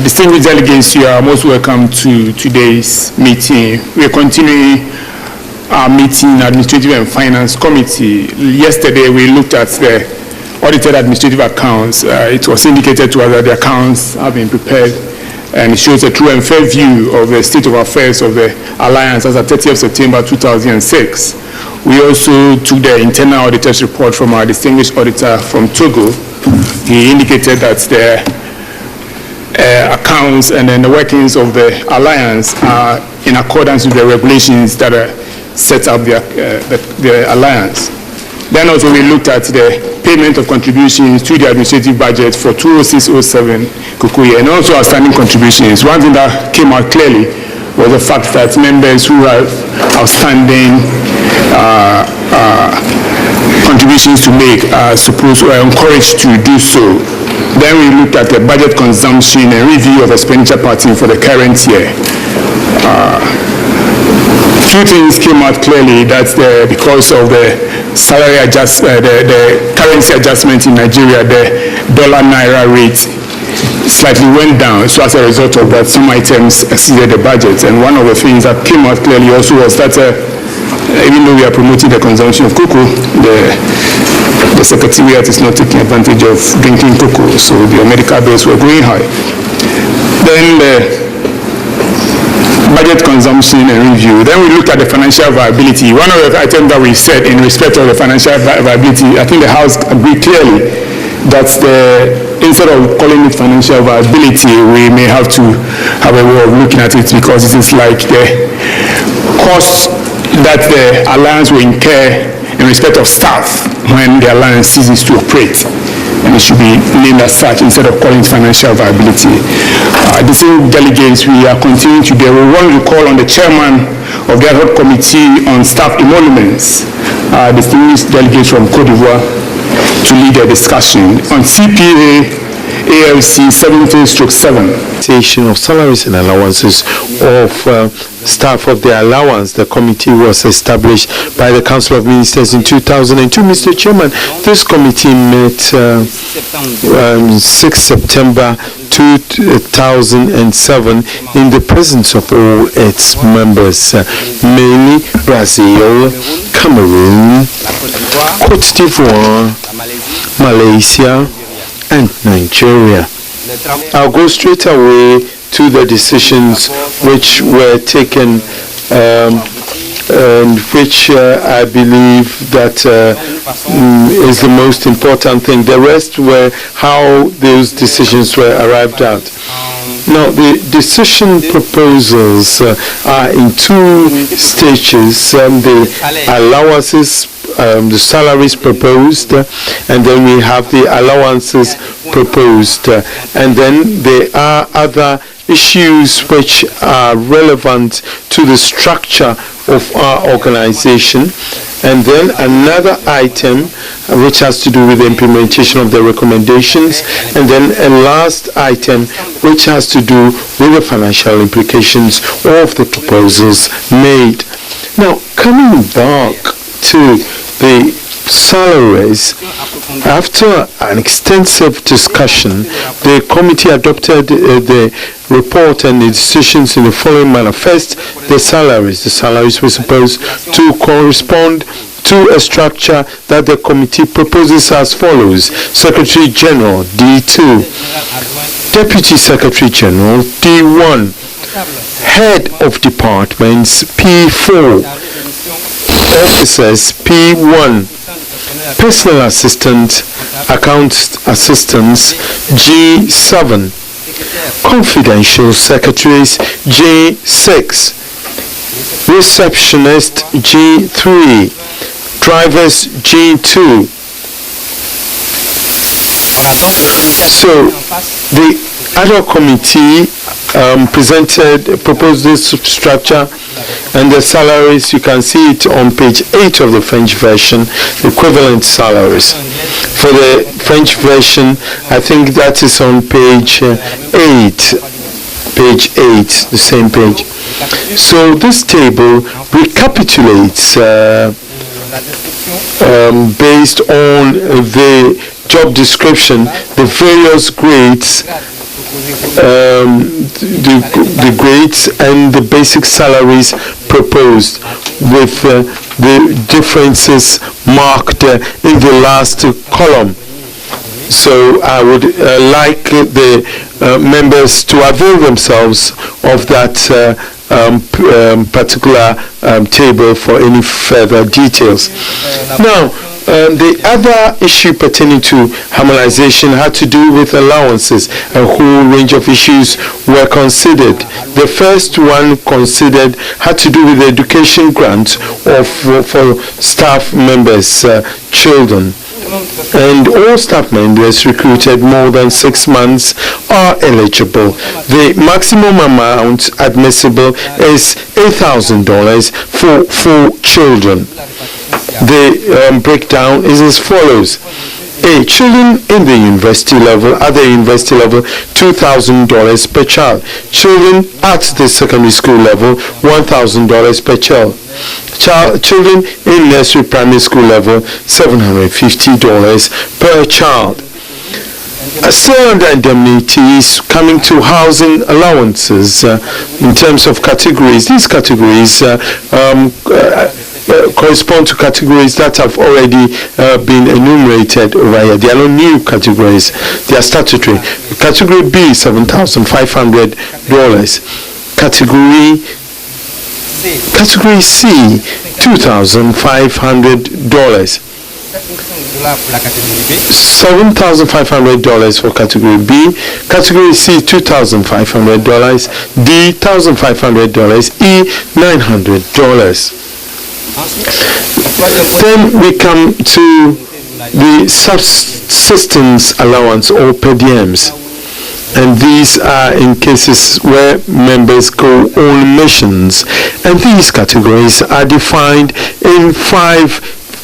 Distinguished delegates, you are most welcome to today's meeting. We are continuing our meeting, Administrative and Finance Committee. Yesterday, we looked at the audited administrative accounts. It was indicated to us that the accounts have been prepared, and it shows a true and fair view of the state of affairs of the Alliance as of 30th September 2006. We also took the internal auditor's report from our distinguished auditor from Togo. He indicated that the accounts and then the workings of the Alliance are in accordance with the regulations that are set up the Alliance. Then also we looked at the payment of contributions to the administrative budget for 2006-07 Kukuye, and also outstanding contributions. One thing that came out clearly was the fact that members who have outstanding contributions to make are encouraged to do so. Then we looked at the budget consumption and review of expenditure pattern for the current year. Two things came out clearly, that because of the salary adjustment, the currency adjustment in Nigeria, the dollar-naira rate slightly went down. So as a result of that, some items exceeded the budget. And one of the things that came out clearly also was that even though we are promoting the consumption of cocoa, the Secretariat is not taking advantage of drinking cocoa, so the medical bills were going high. Then the budget consumption and review. Then we looked at the financial viability. One of the items that we said in respect of the financial viability, I think the House agreed clearly that instead of calling it financial viability, we may have to have a way of looking at it, because it is like the costs that the Alliance will incur in respect of staff when the Alliance ceases to operate. And it should be named as such instead of calling it financial viability. The same delegates, we are continuing today. We want to call on the chairman of the ad hoc committee on staff emoluments, distinguished delegates from Cote d'Ivoire, to lead the discussion on CPA ALC 70/7. Of salaries and allowances of staff of the allowance. The committee was established by the Council of Ministers in 2002. Mr. Chairman, this committee met 6 September 2007 in the presence of all its members, mainly Brazil, Cameroon, Cote d'Ivoire, Malaysia, and Nigeria. I'll go straight away to the decisions which were taken, and which I believe that is the most important thing. The rest were how those decisions were arrived at. Now, the decision proposals are in two stages. The allowances, the salaries proposed, and then we have the allowances proposed, and then there are other issues which are relevant to the structure of our organization, and then another item which has to do with the implementation of the recommendations, and then a last item which has to do with the financial implications of the proposals made. Now, coming back to the salaries, after an extensive discussion, the committee adopted the report and the decisions in the following manner. First, the salaries were supposed to correspond to a structure that the committee proposes as follows: Secretary General D2, Deputy Secretary General D1, Head of Departments P4, Officers P1, Personal Assistant, Account Assistants G7, Confidential Secretaries G6, Receptionist G3, Drivers G2. So the ad hoc committee proposed this structure, and the salaries, you can see it on page 8 of the French version, equivalent salaries. For the French version, I think that is on page 8, the same page. So this table recapitulates based on the job description, the various grades, the grades and the basic salaries proposed, with the differences marked in the last column. So I would like the members to avail themselves of that particular table for any further details. Now, the other issue pertaining to harmonization had to do with allowances. A whole range of issues were considered. The first one considered had to do with the education grants for staff members' children. And all staff members recruited more than 6 months are eligible. The maximum amount admissible is $8,000 for 4 children. The breakdown is as follows. Children in the university level, at the university level, $2,000 per child. Children at the secondary school level, $1,000 per child. Children in nursery primary school level, $750 per child. Still under indemnities, coming to housing allowances in terms of categories. These categories correspond to categories that have already been enumerated over here. They are not new categories. They are statutory. Category B, $7,500. Category C, $2,500. $7,500 for category B, category C $2,500, D $1,500, E $900. Then we come to the subsistence allowance or per diems, and these are in cases where members go on missions, and these categories are defined in 5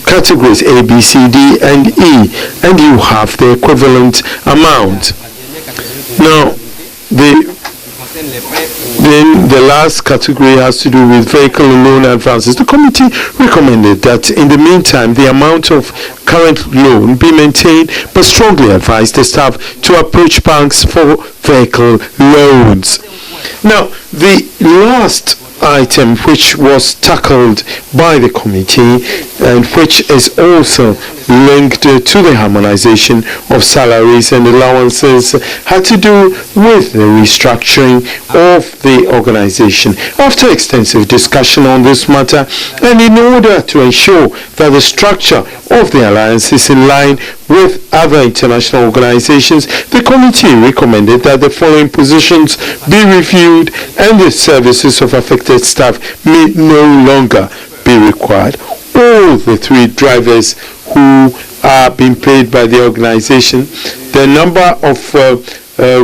categories A, B, C, D, and E, and you have the equivalent amount. Now, then the last category has to do with vehicle loan advances. The committee recommended that in the meantime the amount of current loan be maintained, but strongly advised the staff to approach banks for vehicle loans. Now, the last item which was tackled by the committee and which is also linked to the harmonization of salaries and allowances had to do with the restructuring of the organization. After extensive discussion on this matter, and in order to ensure that the structure of the alliance is in line with other international organizations, the committee recommended that the following positions be reviewed and the services of affected staff may no longer be required. All the 3 drivers who are being paid by the organization, the number of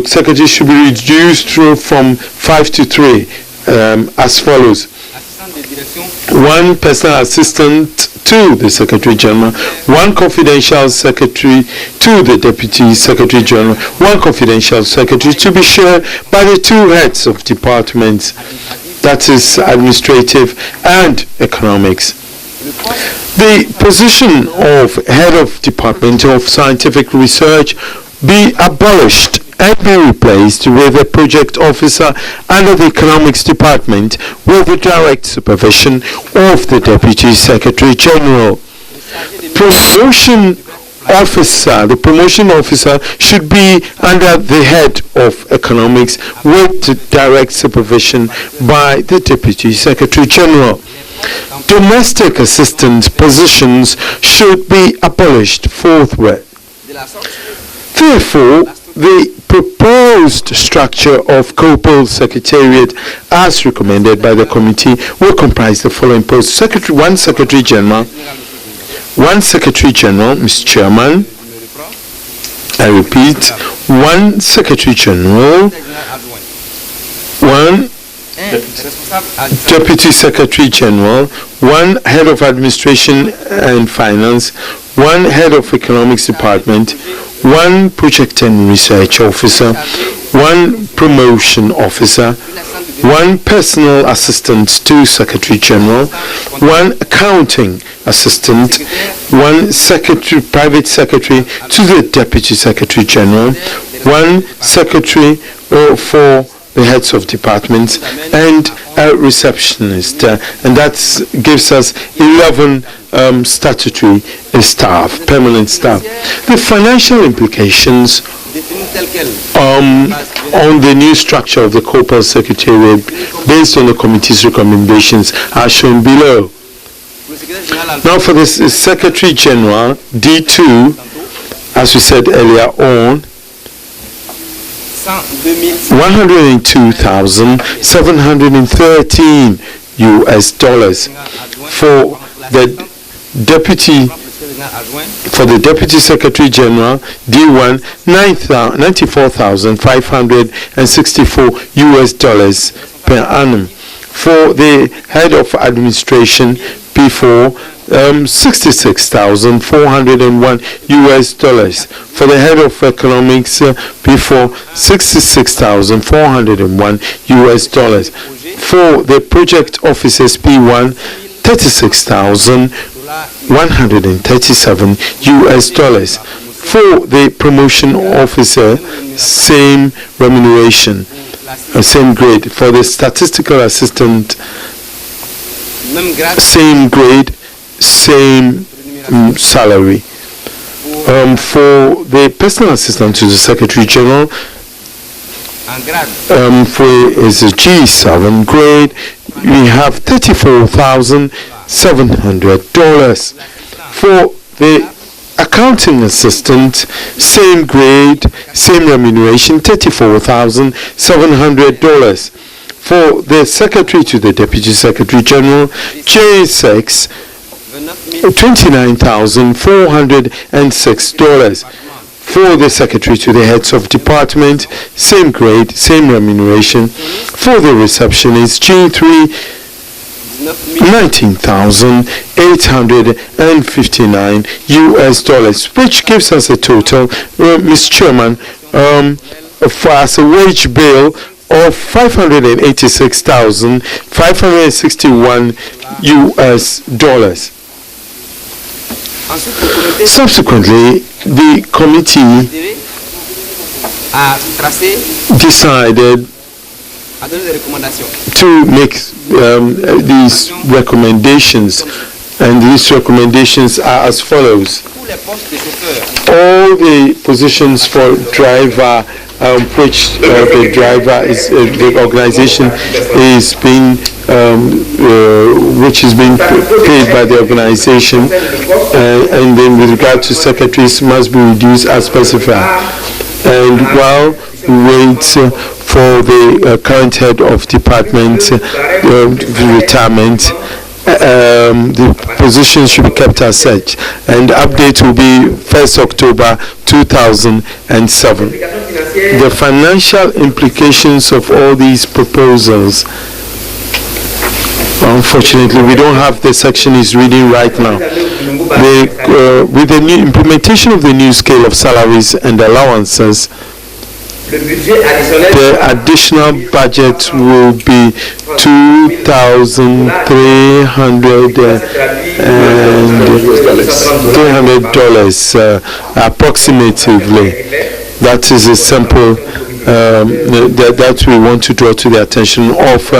secretaries should be reduced from 5 to 3 as follows. 1 personal assistant to the Secretary General, 1 confidential secretary to the Deputy Secretary General, 1 confidential secretary to be shared by the 2 heads of departments, that is administrative and economics. The position of head of department of scientific research be abolished and be replaced with a project officer under the economics department with the direct supervision of the Deputy Secretary General. The promotion officer should be under the head of economics with the direct supervision by the Deputy Secretary General. Domestic assistant positions should be abolished forthwith. Therefore, the proposed structure of Copal Secretariat as recommended by the committee will comprise the following posts. 1 Secretary General, Mr. Chairman. I repeat, 1 Secretary General, Deputy Secretary General, 1 Head of Administration and Finance, 1 Head of Economics Department, 1 Project and Research Officer, 1 Promotion Officer, 1 Personal Assistant to Secretary General, 1 Accounting Assistant, 1 Secretary, Private Secretary to the Deputy Secretary General, 1 Secretary for the heads of departments, and a receptionist, and that gives us 11 statutory staff, permanent staff. The financial implications on the new structure of the Copal Secretariat based on the committee's recommendations are shown below. Now for the Secretary General, D2, as we said earlier on, $102,713 US. For the Deputy Secretary General, D1, $94,564 US per annum. For the Head of Administration, P4, $66,401 US. For the Head of Economics, P4, $66,401 US. For the Project Officers, P1, $36,137 US. For the Promotion Officer, same remuneration, same grade. For the Statistical Assistant, same grade, same salary. For the Personal Assistant to the Secretary General, for is a G7 grade, we have $34,700. For the Accounting Assistant, same grade, same remuneration, $34,700. For the Secretary to the Deputy Secretary General, J6, $29,406. For the Secretary to the Heads of Department, same grade, same remuneration. For the Receptionist, G3, $19,859 US, which gives us a total, Mr. Chairman, for as a wage bill of $586,561 US. Subsequently, the committee decided to make these recommendations, and these recommendations are as follows. All the positions for driver, which the driver is the organization is being which is being paid by the organization, and then with regard to secretaries must be reduced as specified. And while we wait for the current head of department retirement, the position should be kept as such, and the update will be 1st October 2007. The financial implications of all these proposals, unfortunately, we don't have the section is reading right now. With the new implementation of the new scale of salaries and allowances, the additional budget will be $300 approximately. That is a sample that we want to draw to the attention of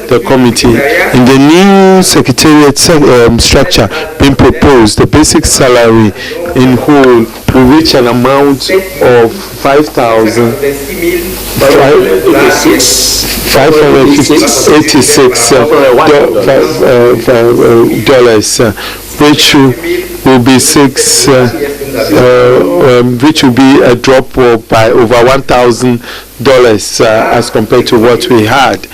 the committee. In the new secretariat structure being proposed, the basic salary in whole will reach an amount of $5,586, which will be which will be a drop by over $1,000 as compared to what we had.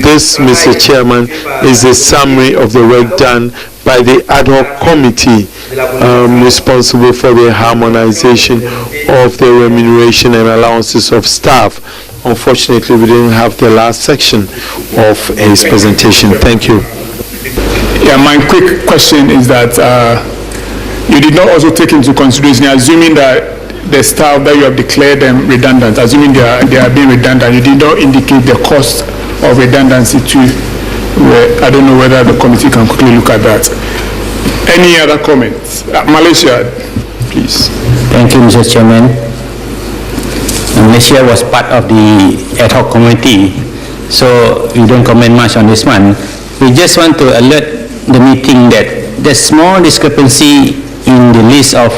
This, Mr. Chairman, is a summary of the work done by the ad hoc committee responsible for the harmonization of the remuneration and allowances of staff unfortunately, we didn't have the last section of his presentation. Thank you. Yeah, my quick question is that you did not also take into consideration, assuming that the staff that you have declared them redundant, assuming they are being redundant, you did not indicate the cost of redundancy too. I don't know whether the committee can quickly look at that. Any other comments? Malaysia, please. Thank you, Mr. Chairman. Malaysia was part of the ad hoc committee, so we don't comment much on this one. We just want to alert the meeting that there's small discrepancy in the list of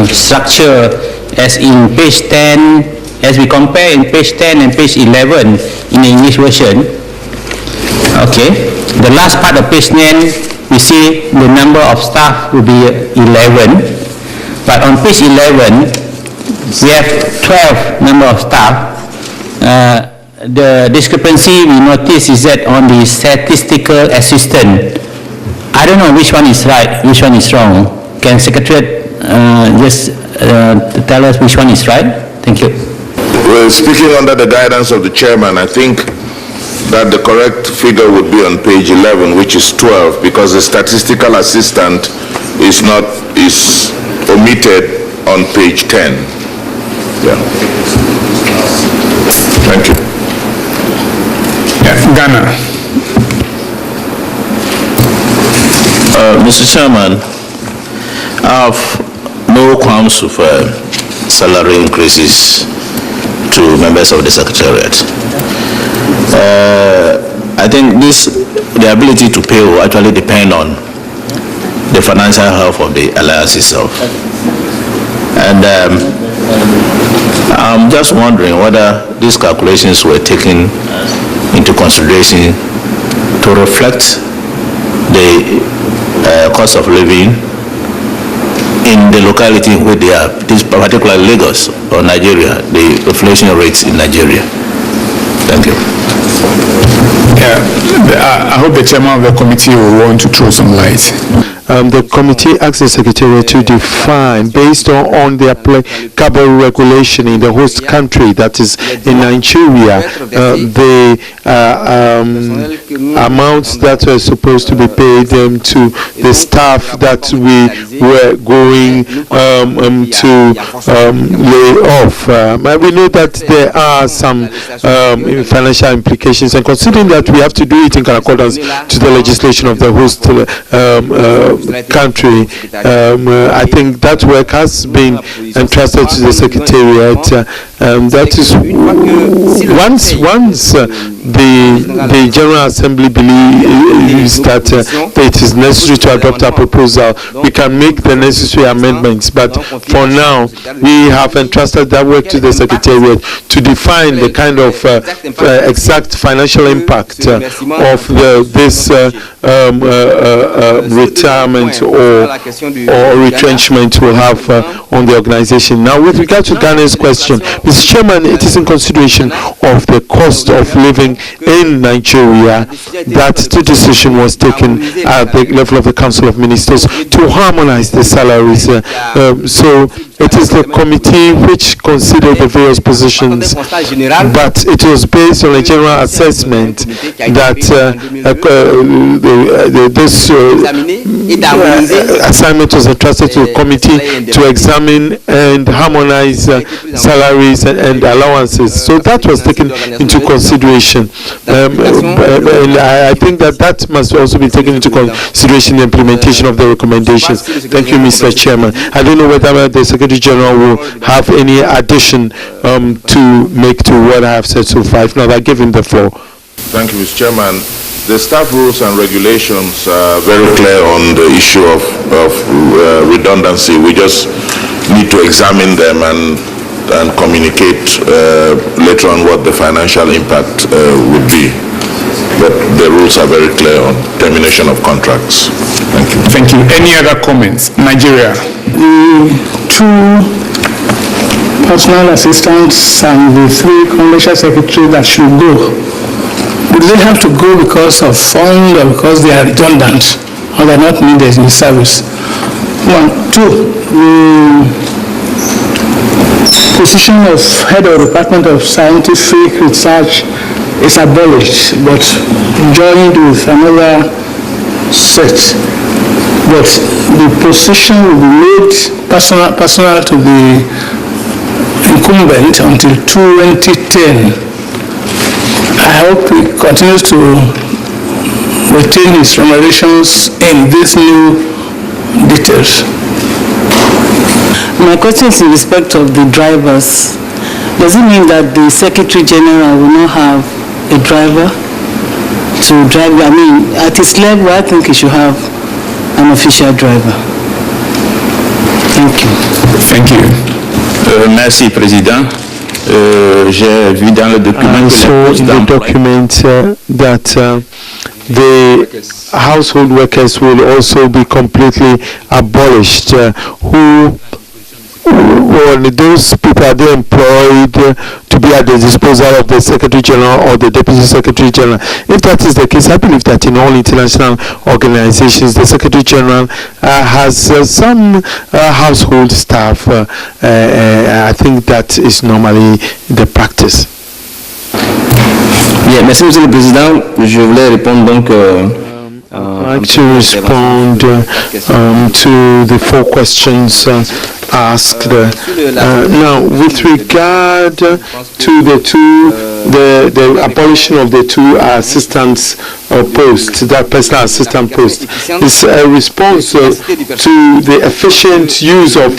structure as in page 10, as we compare in page 10 and page 11 in the English version. Okay, the last part of page 10, we see the number of staff will be 11, but on page 11, we have 12 number of staff. The discrepancy we notice is that on the statistical assistant, I don't know which one is right, which one is wrong. Can Secretariat just tell us which one is right? Thank you. Well, speaking under the guidance of the chairman, I think that the correct figure would be on page 11, which is 12, because the statistical assistant is omitted on page 10. Yeah. Thank you. Yeah, Ghana. Mr. Chairman, I have no qualms with salary increases to members of the Secretariat. I think the ability to pay will actually depend on the financial health of the alliance itself. And I'm just wondering whether these calculations were taken into consideration to reflect the cost of living in the locality in which they are, this particularly Lagos or Nigeria, the inflation rates in Nigeria. Thank you. Yeah, I hope the chairman of the committee will want to throw some light. The committee asked the Secretariat to define, based on the applicable regulation in the host country, that is in Nigeria, the amounts that were supposed to be paid to the staff that we were going to lay off. We know that there are some financial implications, and considering that we have to do it in accordance to the legislation of the host country, I think that work has been entrusted to the Secretariat. That is once the General Assembly believes that it is necessary to adopt a proposal, we can make the necessary amendments. But for now, we have entrusted that work to the Secretariat to define the kind of exact financial impact of this retirement or retrenchment will have on the organization. Now, with regard to Ghana's question, Mr. Chairman, it is in consideration of the cost of living in Nigeria that the decision was taken at the level of the Council of Ministers to harmonize the salaries. So it is the committee which considered the various positions, but it was based on a general assessment that this assignment was entrusted to the committee to examine and harmonize salaries and allowances. So that was taken into consideration. And I think that must also be taken into consideration in the implementation of the recommendations. Thank you, Mr. Chairman. I don't know whether the Secretary General will have any addition to make to what I have said so far. If not, I give him the floor. Thank you, Mr. Chairman. The staff rules and regulations are very clear on the issue of redundancy. We just need to examine them and communicate later on what the financial impact would be. But the rules are very clear on termination of contracts. Thank you. Thank you. Any other comments? Nigeria. Two personal assistants and the 3 commercial secretaries that should go. Do they have to go because of fund or because they are redundant or they are not needed in the service? 1, 2. position of head of Department of Scientific Research is abolished, but joined with another set. But the position will be made personal to the incumbent until 2010. I hope he continues to retain his remunerations in these new details. My question is in respect of the drivers. Does it mean that the Secretary General will not have a driver to drive? I mean, at his level, I think he should have an official driver. Thank you. Thank you. Merci, Président. J'ai vu dans le document So in the document that the household workers will also be completely abolished. Those people are they employed to be at the disposal of the Secretary General or the Deputy Secretary General. If that is the case, I believe that in all international organizations, the Secretary General has some household staff. I think that is normally the practice. Bien, merci Monsieur le Président. Je voulais répondre donc I'd like to respond to the 4 questions asked. Now, with regard to the abolition of the 2 assistants posts, that personal assistant post, is a response to the efficient use of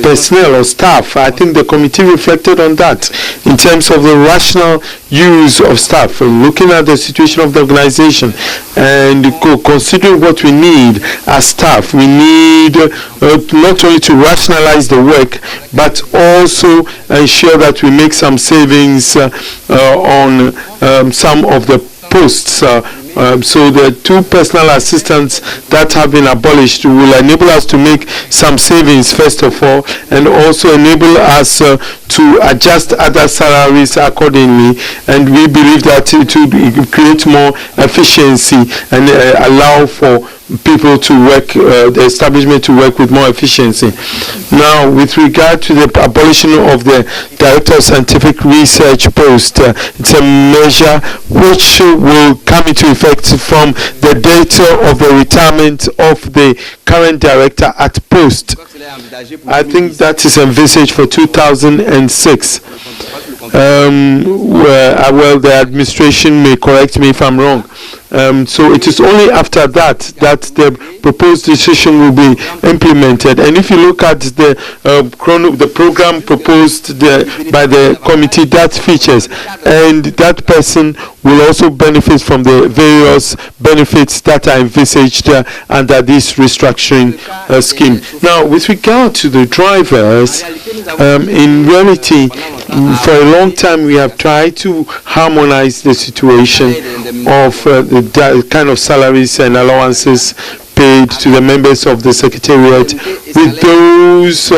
personnel or staff. I think the committee reflected on that in terms of the rational use of staff, looking at the situation of the organization and considering what we need as staff. We need not only to rationalize the work, but also ensure that we make some savings on some of the posts. So the 2 personal assistants that have been abolished will enable us to make some savings first of all, and also enable us to adjust other salaries accordingly, and we believe that it will create more efficiency and allow for people to work, the establishment to work with more efficiency. Now, with regard to the abolition of the Director of Scientific Research post, it's a measure which will come into effect from the date of the retirement of the current director at post. I think that is envisaged for 2006. Well, the administration may correct me if I'm wrong. So it is only after that that the proposed decision will be implemented. And if you look at the program proposed by the committee, that features, and that person will also benefit from the various benefits that are envisaged under this restructuring scheme. Now, with regard to the drivers, in reality, for a long time we have tried to harmonize the situation of the kind of salaries and allowances paid to the members of the Secretariat with those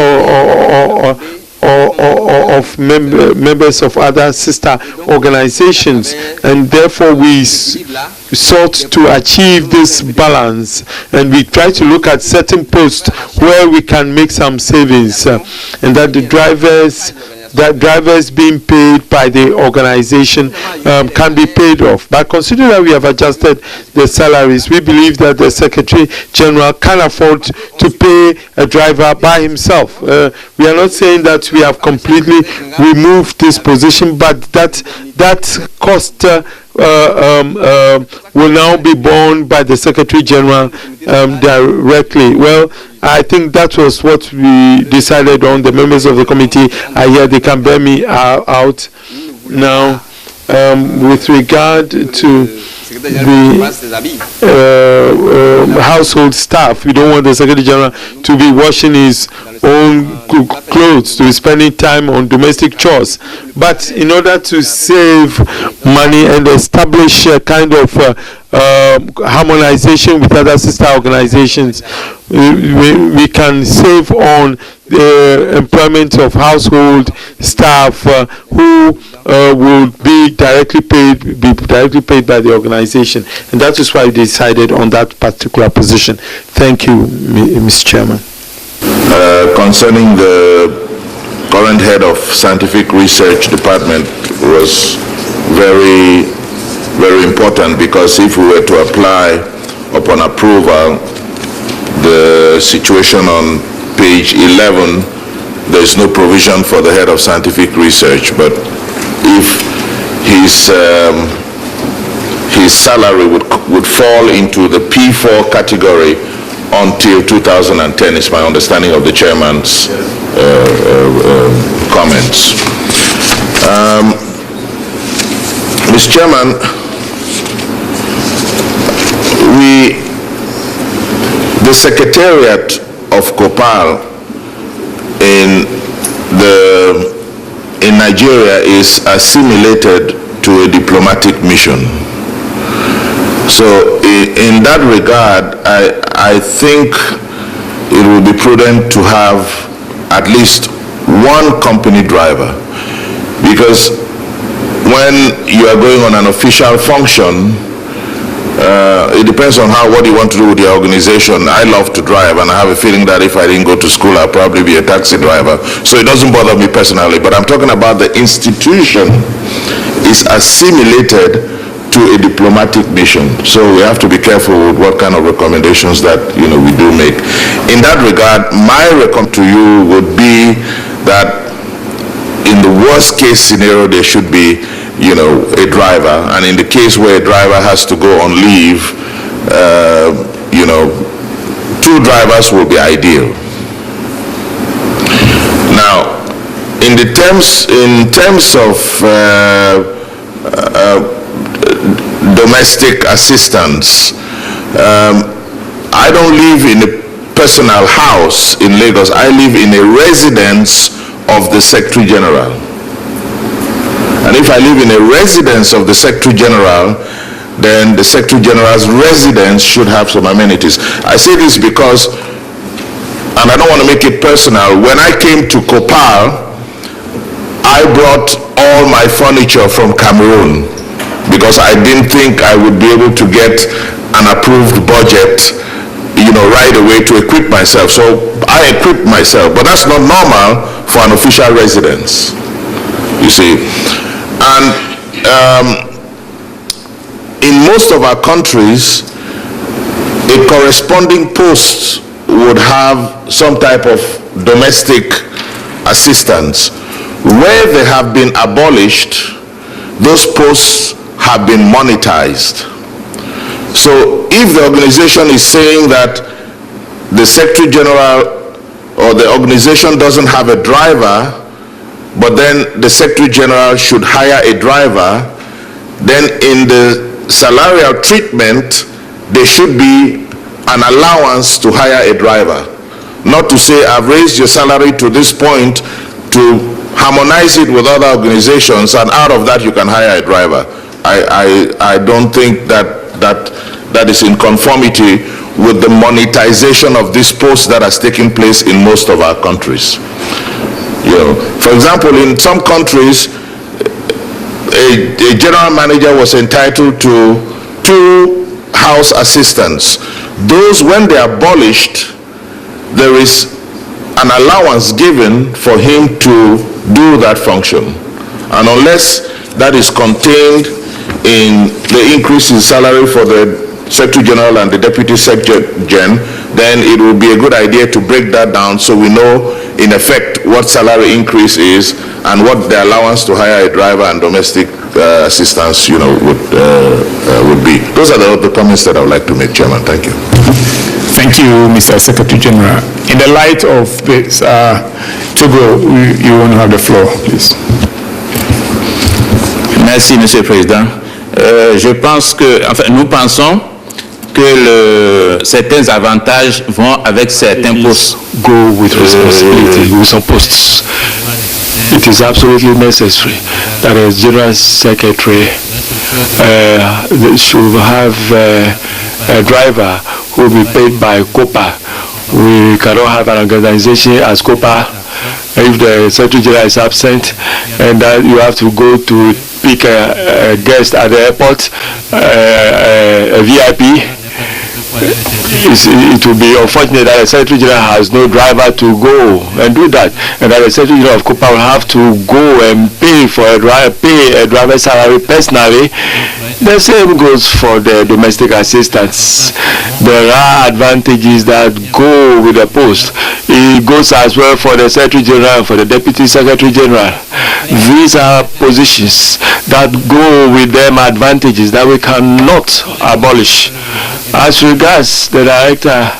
of members of other sister organizations, and therefore we sought to achieve this balance, and we try to look at certain posts where we can make some savings, and that the drivers being paid by the organization can be paid off. But considering that we have adjusted the salaries, we believe that the Secretary General can afford to pay a driver by himself. We are not saying that we have completely removed this position, but that cost will now be borne by the Secretary General directly. Well, I think that was what we decided on. The members of the committee are here. They can bear me out. Now, with regard to the household staff, we don't want the Secretary General to be washing his own clothes, to be spending time on domestic chores. But in order to save money and establish a kind of harmonization with other sister organizations, we can save on the employment of household staff who will be directly paid by the organization, and that is why we decided on that particular position. Thank you, Mr. Chairman. Concerning the current head of scientific research department was very, very important, because if we were to apply upon approval the situation on page 11, there is no provision for the head of scientific research, but if his salary would fall into the P4 category until 2010, is my understanding of the chairman's comments. Mr. Chairman, the Secretariat of Copal in Nigeria is assimilated to a diplomatic mission. So in that regard, I think it will be prudent to have at least one company driver, because when you are going on an official function, it depends on what you want to do with your organization. I love to drive, and I have a feeling that if I didn't go to school, I'd probably be a taxi driver. So it doesn't bother me personally, but I'm talking about the institution is assimilated to a diplomatic mission. So we have to be careful with what kind of recommendations that we do make. In that regard, my recommendation to you would be that in the worst case scenario, there should be a driver, and in the case where a driver has to go on leave, two drivers will be ideal. Now, in terms of domestic assistance, I don't live in a personal house in Lagos. I live in a residence of the Secretary General. And if I live in a residence of the Secretary General, then the Secretary General's residence should have some amenities. I say this because, and I don't want to make it personal, when I came to Copal, I brought all my furniture from Cameroon, because I didn't think I would be able to get an approved budget, right away to equip myself. So I equipped myself, but that's not normal for an official residence, you see. And in most of our countries, a corresponding post would have some type of domestic assistance. Where they have been abolished, those posts have been monetized. So if the organization is saying that the Secretary General or the organization doesn't have a driver, but then the Secretary General should hire a driver, then in the salarial treatment, there should be an allowance to hire a driver. Not to say, I've raised your salary to this point to harmonize it with other organizations, and out of that you can hire a driver. I don't think that is in conformity with the monetization of this post that has taken place in most of our countries. For example, in some countries, a general manager was entitled to 2 house assistants. Those, when they are abolished, there is an allowance given for him to do that function. And unless that is contained in the increase in salary for the Secretary General and the Deputy Secretary Gen, then it would be a good idea to break that down so we know in effect what salary increase is and what the allowance to hire a driver and domestic assistance would be. Those are the comments that I would like to make, Chairman. Thank you. Thank you, Mr. Secretary General. In the light of this, Togo, you want to have the floor, please. Merci, Monsieur le Président. Je pense que, nous pensons que certains avantages vont avec certains postes. Go with responsibility with some posts. It is absolutely necessary that a General Secretary should have a driver who will be paid by Copal. We cannot have an organization as Copal if the Secretary General is absent, and that you have to go to pick a guest at the airport, a VIP, it will be unfortunate that the Secretary General has no driver to go and do that, and that the Secretary General of Copal will have to go and pay a driver's salary personally. The same goes for the domestic assistants. There are advantages that go with the post. It goes as well for the Secretary General and for the Deputy Secretary General. These are positions that go with them advantages that we cannot abolish. As regards the director,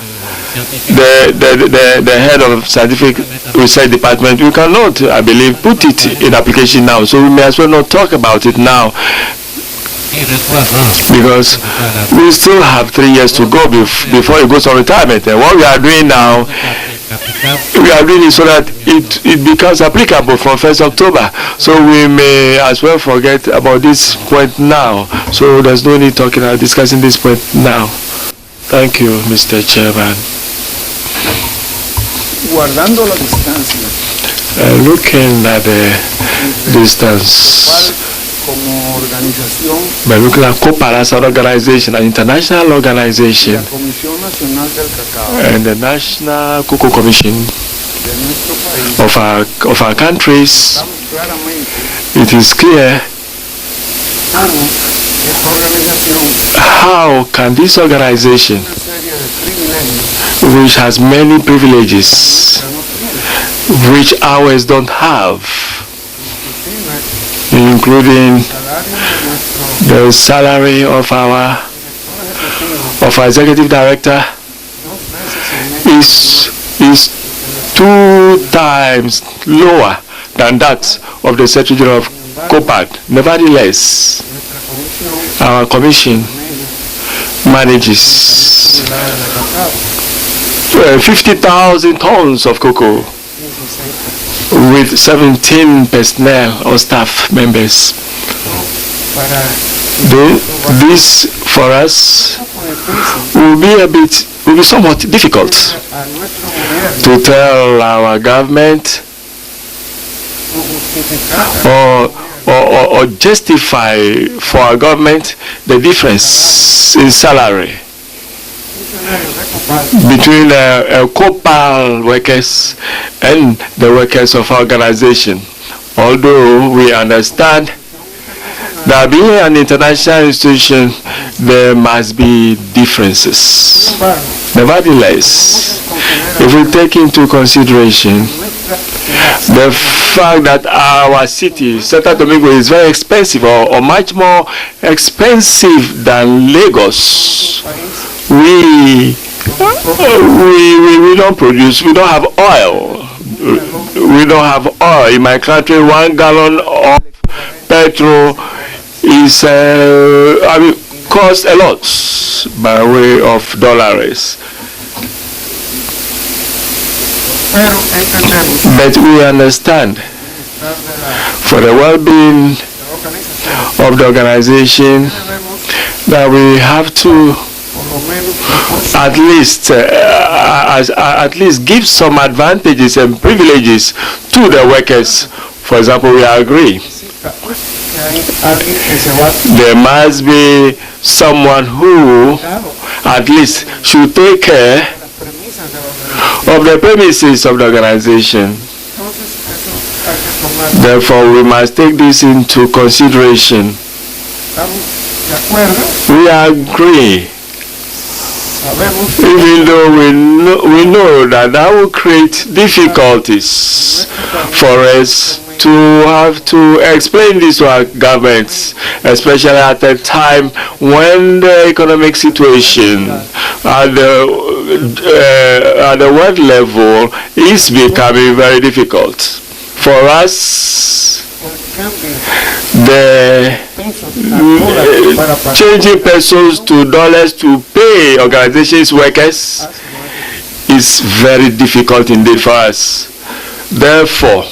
the head of scientific research department, we cannot, I believe, put it in application now. So we may as well not talk about it now, because we still have 3 years to go before it goes on retirement. And what we are doing now, we are doing it so that it becomes applicable from 1st October. So we may as well forget about this point now. So there's no need discussing this point now. Thank you, Mr. Chairman. Guardando la distancia. Looking at the distance. Como organización. By looking at Copal as an organization, an international organization, La Comisión Nacional del Cacao. and the National Cocoa Commission of our countries, it is clear how can this organization, which has many privileges, which ours don't have, including the salary of our executive director, is 2 times lower than that of the Secretary General of Copal. Nevertheless, our commission manages 50,000 tons of cocoa with 17 personnel or staff members. This for us will be somewhat difficult to tell our government or justify for our government the difference in salary between Copal workers and the workers of our organization. Although we understand that being an international institution, there must be differences. Nevertheless, if we take into consideration the fact that our city, Santo Domingo, is very expensive or much more expensive than Lagos, we don't produce, we don't have oil. We don't have oil. In my country, 1 gallon of petrol is, costs a lot by way of dollars. But we understand for the well-being of the organization that we have to at least give some advantages and privileges to the workers. For example, we agree there must be someone who at least should take care of the premises of the organization. Therefore, we must take this into consideration. We agree, even though we know that will create difficulties for us to have to explain this to our governments, especially at a time when the economic situation at the world level is becoming very difficult. For us, the changing pesos to dollars to pay organizations workers is very difficult indeed for us. Therefore,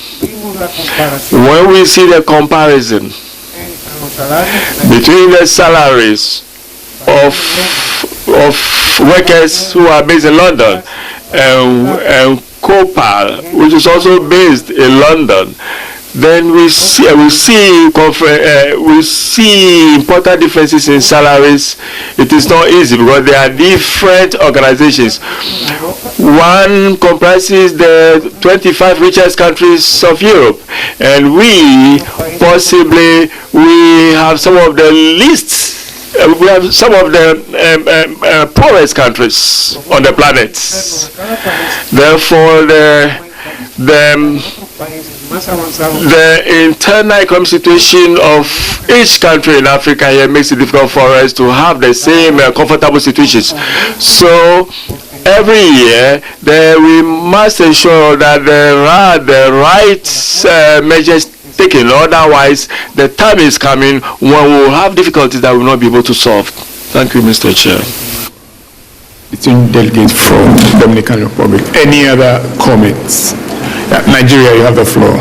when we see the comparison between the salaries of workers who are based in London and Copal, which is also based in London, then we see important differences in salaries. It is not easy because there are different organizations. One comprises the 25 richest countries of Europe, and we have some of the least. We have some of the poorest countries on the planet. Therefore, the internal economic situation of each country in Africa here makes it difficult for us to have the same comfortable situations. So every year, we must ensure that there are the right measures taken. Otherwise, the time is coming when we will have difficulties that we will not be able to solve. Thank you, Mr. Chair. Between delegates from Dominican Republic. Any other comments? Nigeria, you have the floor.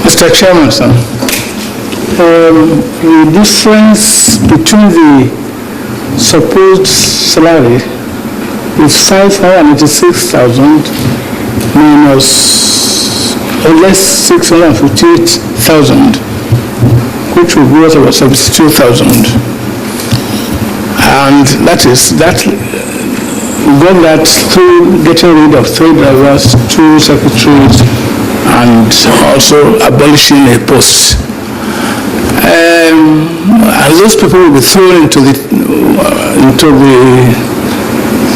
Mr. Chairman, sir, the difference between the supposed salary is 586,000 minus less 658,000, which will be worth about 72,000. And that we got that through getting rid of 3 drivers, 2 secretaries, and also abolishing a post. And those people will be thrown into the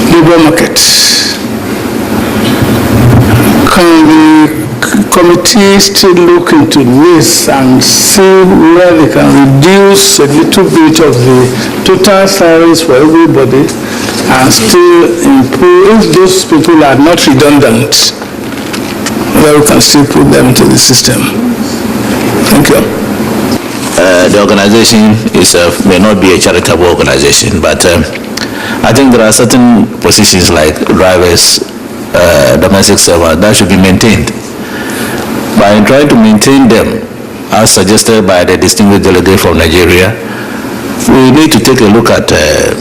labor market. Can the committee still look into this and see where they can reduce a little bit of the total salaries for everybody and still improve? If those people are not redundant, then we can still put them into the system. Thank you. The organization itself may not be a charitable organization, but I think there are certain positions like drivers, domestic servants that should be maintained. By trying to maintain them, as suggested by the distinguished delegate from Nigeria, we need to take a look at the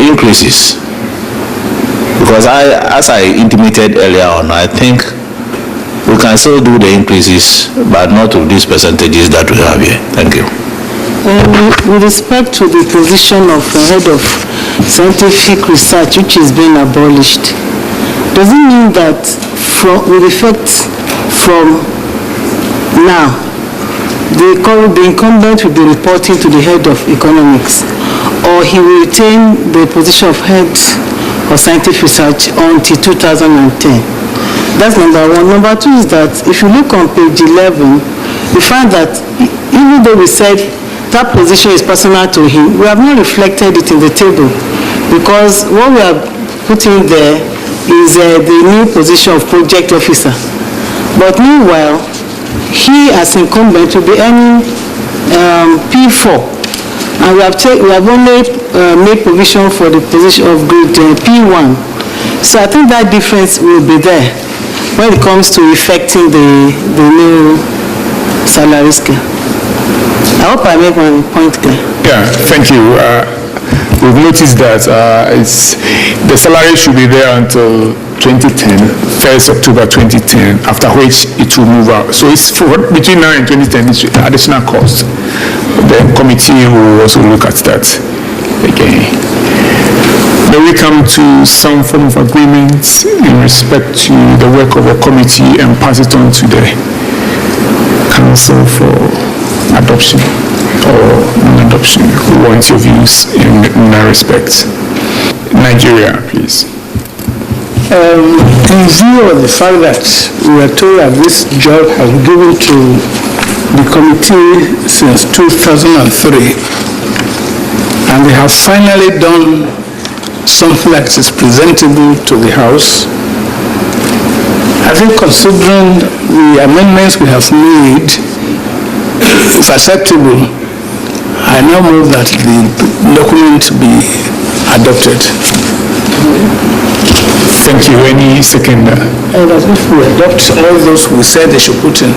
increases. Because as I intimated earlier on, I think we can still do the increases, but not with these percentages that we have here. Thank you. With respect to the position of head of scientific research, which is being abolished, does it mean that with effect from now, the incumbent will be reporting to the head of economics, or he will retain the position of head of scientific research until 2010? That's number one. Number two is that if you look on page 11, you find that even though we said that position is personal to him, we have not reflected it in the table, because what we have put in there is the new position of project officer. But meanwhile, he as incumbent will be earning P4, and we have only made provision for the position of grade P1. So I think that difference will be there when it comes to effecting the new salary scale. I hope I made my point clear. Yeah, thank you. We've noticed that the salary should be there until 2010, 1st October 2010, after which it will move out. So it's between now and 2010, it's additional cost. The committee will also look at that again. May we come to some form of agreement in respect to the work of the committee and pass it on to the council for adoption or non-adoption? Who wants your views in that respect? Nigeria, please. In view of the fact that we were told that this job has been given to the committee since 2003, and they have finally done something that is presentable to the House, I think considering the amendments we have made, it's acceptable. I now move that the document be adopted. Thank you. Any seconder? And as if we adopt all those we said they should put in.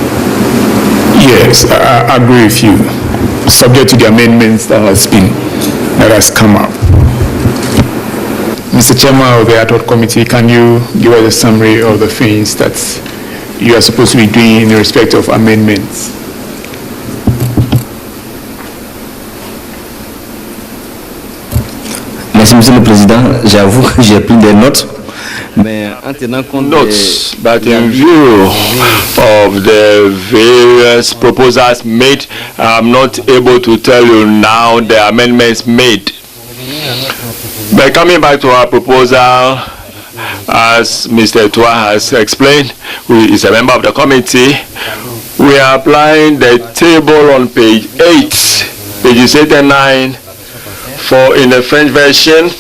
Yes, I agree with you. Subject to the amendments that has come up. Mr. Chairman of the ad hoc committee, can you give us a summary of the things that you are supposed to be doing in respect of amendments? Merci, Monsieur le Président. J'avoue que j'ai pris des notes, mais en tenant compte Notes, but in view of the various proposals made, I'm not able to tell you now the amendments made. But coming back to our proposal, as Mr. Tua has explained, who is a member of the committee, we are applying the table on page 8, pages 8 and 9, for in the French version,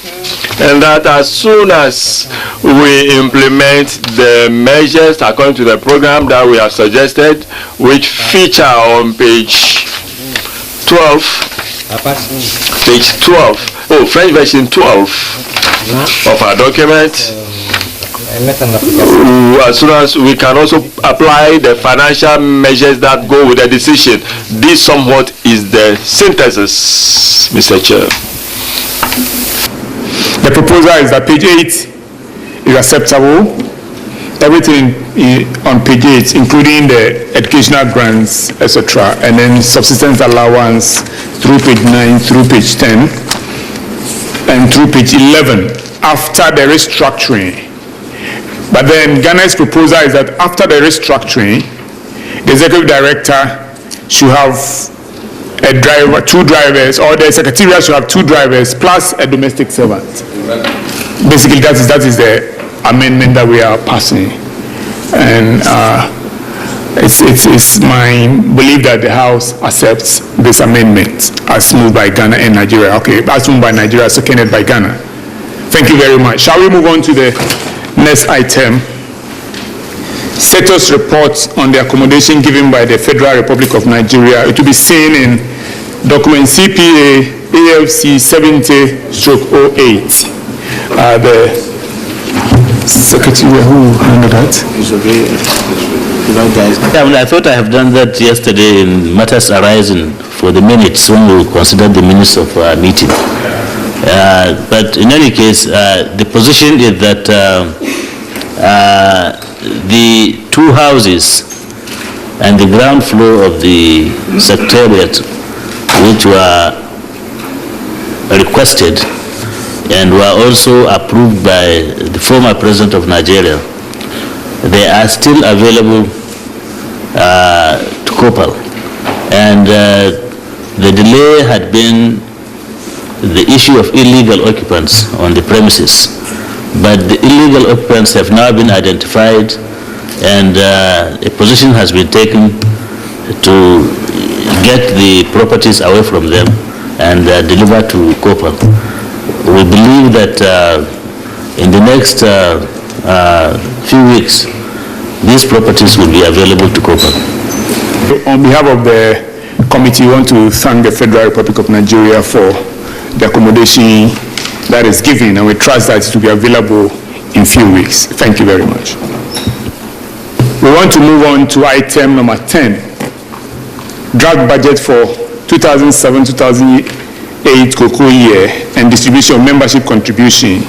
and that as soon as we implement the measures according to the program that we have suggested, which feature on page 12, French version 12 of our document, as soon as we can also apply the financial measures that go with the decision. This somewhat is the synthesis, Mr. Chair. The proposal is that page 8 is acceptable. Everything on page 8, including the educational grants, etc., and then subsistence allowance through page 9, through page 10, and through page 11, after the restructuring. But then Ghana's proposal is that after the restructuring, the executive director should have a driver, 2 drivers, or the secretariat should have 2 drivers plus a domestic servant. Basically, that is the amendment that we are passing, and it's my belief that the House accepts this amendment as moved by Ghana and Nigeria. Okay, as moved by Nigeria, seconded by Ghana. Thank you very much. Shall we move on to the next item? Status reports on the accommodation given by the Federal Republic of Nigeria. It will be seen in document CPA AFC 70/08. The secretary who handled that? I thought I have done that yesterday in matters arising for the minutes when we considered the minutes of our meeting. But in any case, the position is that the 2 houses and the ground floor of the secretariat, which were requested and were also approved by the former president of Nigeria, they are still available to Copal. And the delay had been the issue of illegal occupants on the premises. But the illegal occupants have now been identified, and a position has been taken to get the properties away from them and deliver to Copal. We believe that in the next few weeks, these properties will be available to Copal. On behalf of the committee, we want to thank the Federal Republic of Nigeria for the accommodation that is given, and we trust that it will be available in a few weeks. Thank you very much. We want to move on to item number 10, draft budget for 2007-2008 cocoa year and distribution of membership contribution.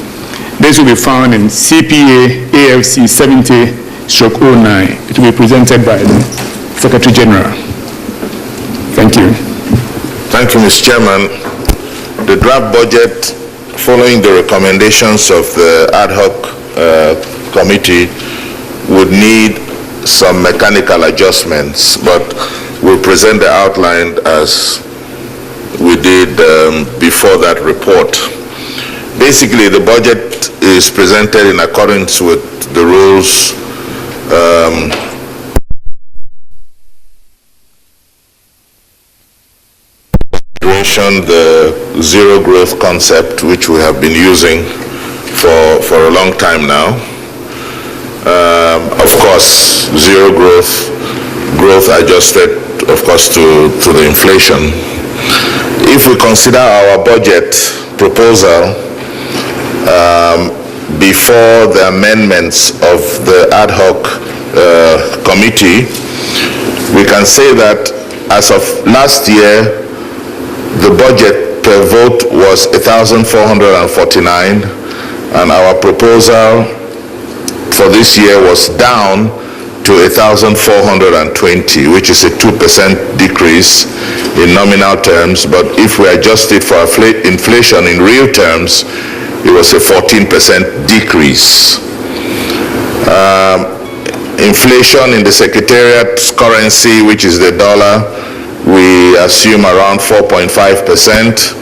This will be found in CPA AFC 70/09. It will be presented by the Secretary General. Thank you. Thank you, Mr. Chairman. The draft budget, following the recommendations of the ad hoc committee, would need some mechanical adjustments, but we'll present the outline as we did before that report. Basically, the budget is presented in accordance with the rules the zero growth concept, which we have been using for a long time now. Of course, zero growth adjusted, of course, to the inflation. If we consider our budget proposal before the amendments of the ad hoc committee, we can say that as of last year, the budget per vote was 1,449, and our proposal for this year was down to 1,420, which is a 2% decrease in nominal terms, but if we adjust it for inflation in real terms, it was a 14% decrease. Inflation in the Secretariat's currency, which is the dollar, we assume around 4.5%,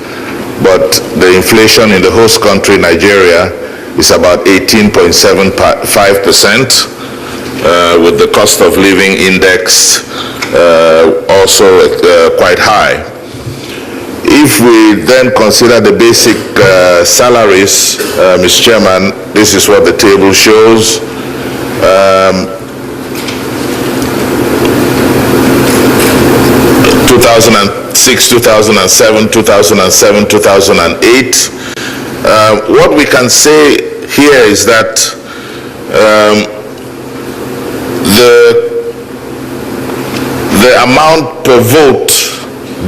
but the inflation in the host country, Nigeria, is about 18.75%, with the cost of living index also quite high. If we then consider the basic salaries, Mr. Chairman, this is what the table shows. 2006, 2007, 2007, 2008. What we can say here is that the amount per vote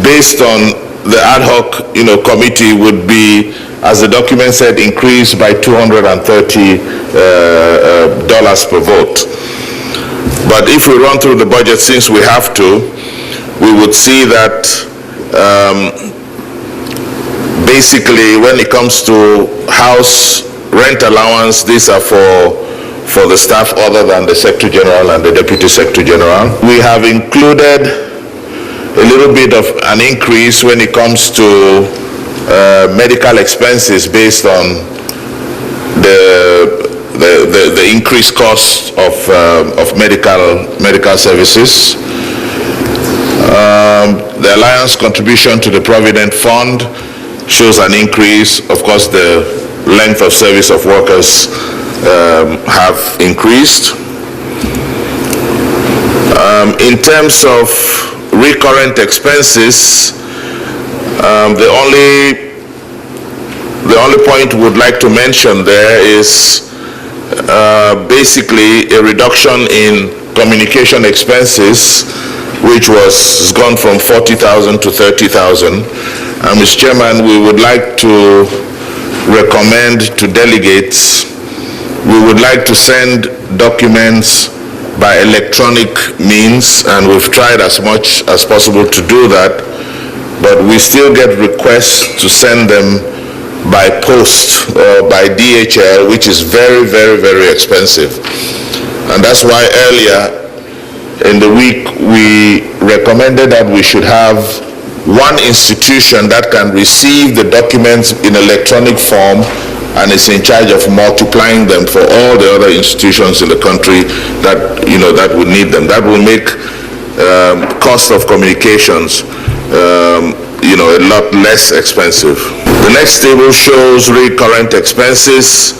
based on the ad hoc committee would be, as the document said, increased by $230 per vote. But if we run through the budget, since we have to, we would see that basically when it comes to house rent allowance, these are for the staff other than the Secretary General and the Deputy Secretary General. We have included a little bit of an increase when it comes to medical expenses based on the increased cost of medical services. The Alliance contribution to the Provident Fund shows an increase. Of course, the length of service of workers have increased. In terms of recurrent expenses, the only point we would like to mention there is basically a reduction in communication expenses, which has gone from 40,000 to 30,000. Mr. Chairman, we would like to recommend to delegates, we would like to send documents by electronic means, and we've tried as much as possible to do that, but we still get requests to send them by post or by DHL, which is very, very, very expensive. And that's why earlier in the week we recommended that we should have one institution that can receive the documents in electronic form and is in charge of multiplying them for all the other institutions in the country that that would need them. That will make cost of communications a lot less expensive. The next table shows recurrent expenses.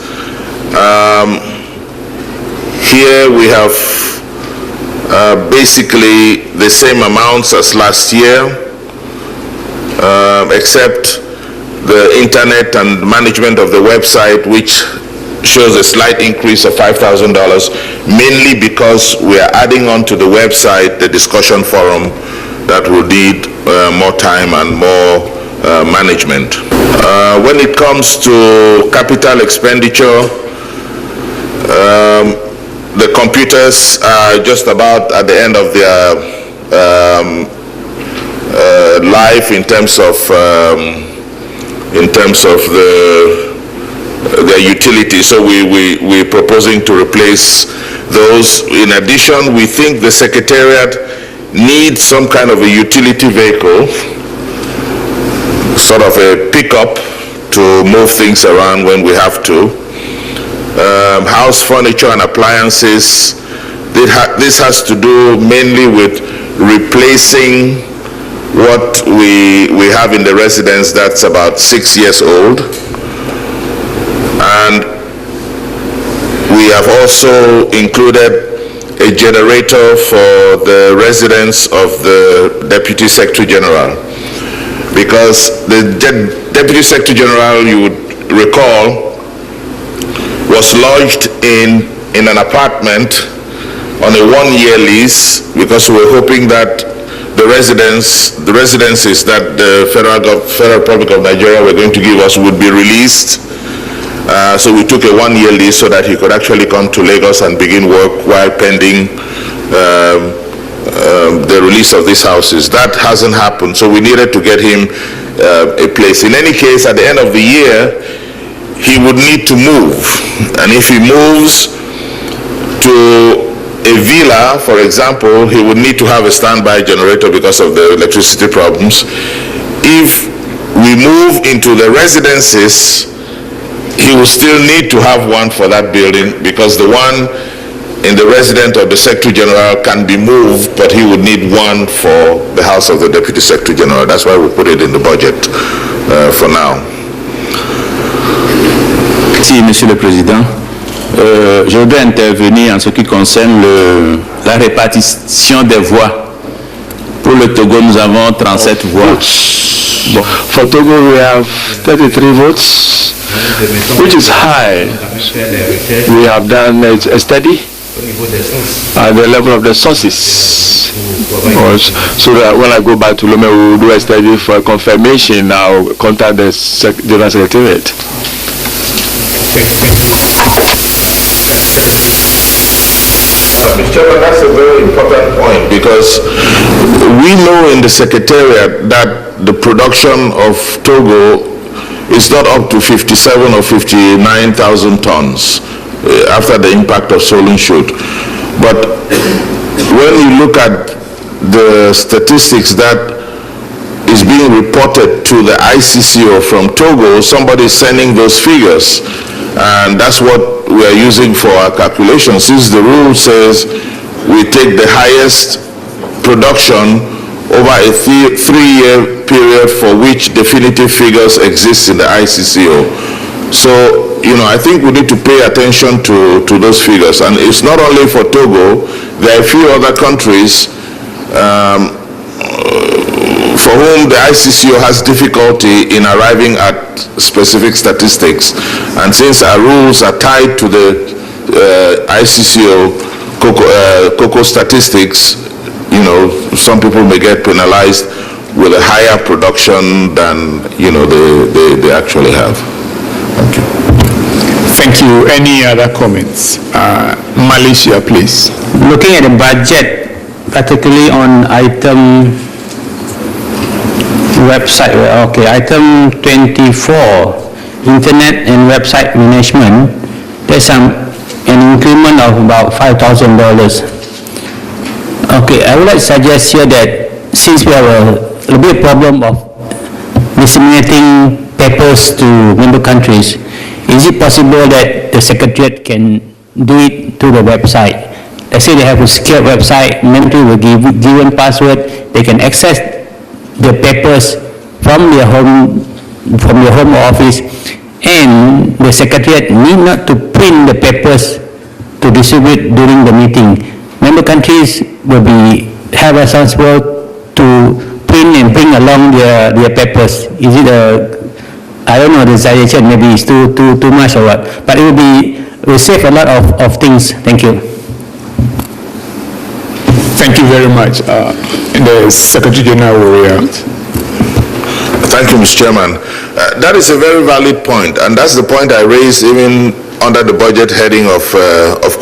Here we have basically the same amounts as last year, except the internet and management of the website, which shows a slight increase of $5,000, mainly because we are adding on to the website the discussion forum that will need more time and more management. When it comes to capital expenditure, the computers are just about at the end of their life in terms of their utility. So we're proposing to replace those. In addition, we think the Secretariat needs some kind of a utility vehicle, sort of a pickup to move things around when we have to. House furniture and appliances, this has to do mainly with replacing what we have in the residence that's about 6 years old. And we have also included a generator for the residence of the Deputy Secretary General, because the Deputy Secretary General, you would recall, was lodged in an apartment on a 1-year lease, because we were hoping that the residences that the Federal Republic of Nigeria were going to give us would be released So we took a 1-year lease so that he could actually come to Lagos and begin work while pending the release of these houses. That hasn't happened, so we needed to get him a place. In any case, at the end of the year, he would need to move. And if he moves to a villa, for example, he would need to have a standby generator because of the electricity problems. If we move into the residences, he will still need to have one for that building because the one in the residence of the Secretary General can be moved, but he would need one for the house of the Deputy Secretary General. That's why we put it in the budget for now. Merci, Monsieur le Président. Je voudrais intervenir en ce qui concerne la répartition des voix. Pour le Togo, nous avons 37 voix. Bon. For Togo, we have 33 votes, which is high. We have done a study at the level of the sources. So that when I go back to Lome, we will do a study for confirmation. I'll contact the General Secretariat. Mr. Chairman, that's a very important point because we know in the Secretariat that the production of Togo is not up to 57 or 59,000 tons after the impact of Solon shoot. But when you look at the statistics that is being reported to the ICCO from Togo, somebody is sending those figures. And that's what we are using for our calculations. Since the rule says we take the highest production over a 3-year period for which definitive figures exist in the ICCO. So, I think we need to pay attention to those figures. And it's not only for Togo, there are a few other countries for whom the ICCO has difficulty in arriving at specific statistics. And since our rules are tied to the ICCO cocoa statistics, some people may get penalized with a higher production than, they actually have. Thank you. Thank you. Any other comments? Malaysia, please. Looking at the budget, particularly on item website, item 24, Internet and Website Management, there's an increment of about $5,000. Okay, I would like to suggest here that since we have a big problem of disseminating papers to member countries, is it possible that the Secretariat can do it to the website? Let's say they have a secure website, member will give given password, they can access the papers from their home office, and the Secretariat need not to print the papers to distribute during the meeting. Member countries will have responsible to print and bring along their papers. Is it I don't know, the suggestion maybe is too much or what, but it will save a lot of things. Thank you. Thank you very much. The Secretary General will react. Thank you, Mr. Chairman. That is a very valid point, and that's the point I raised even under the budget heading of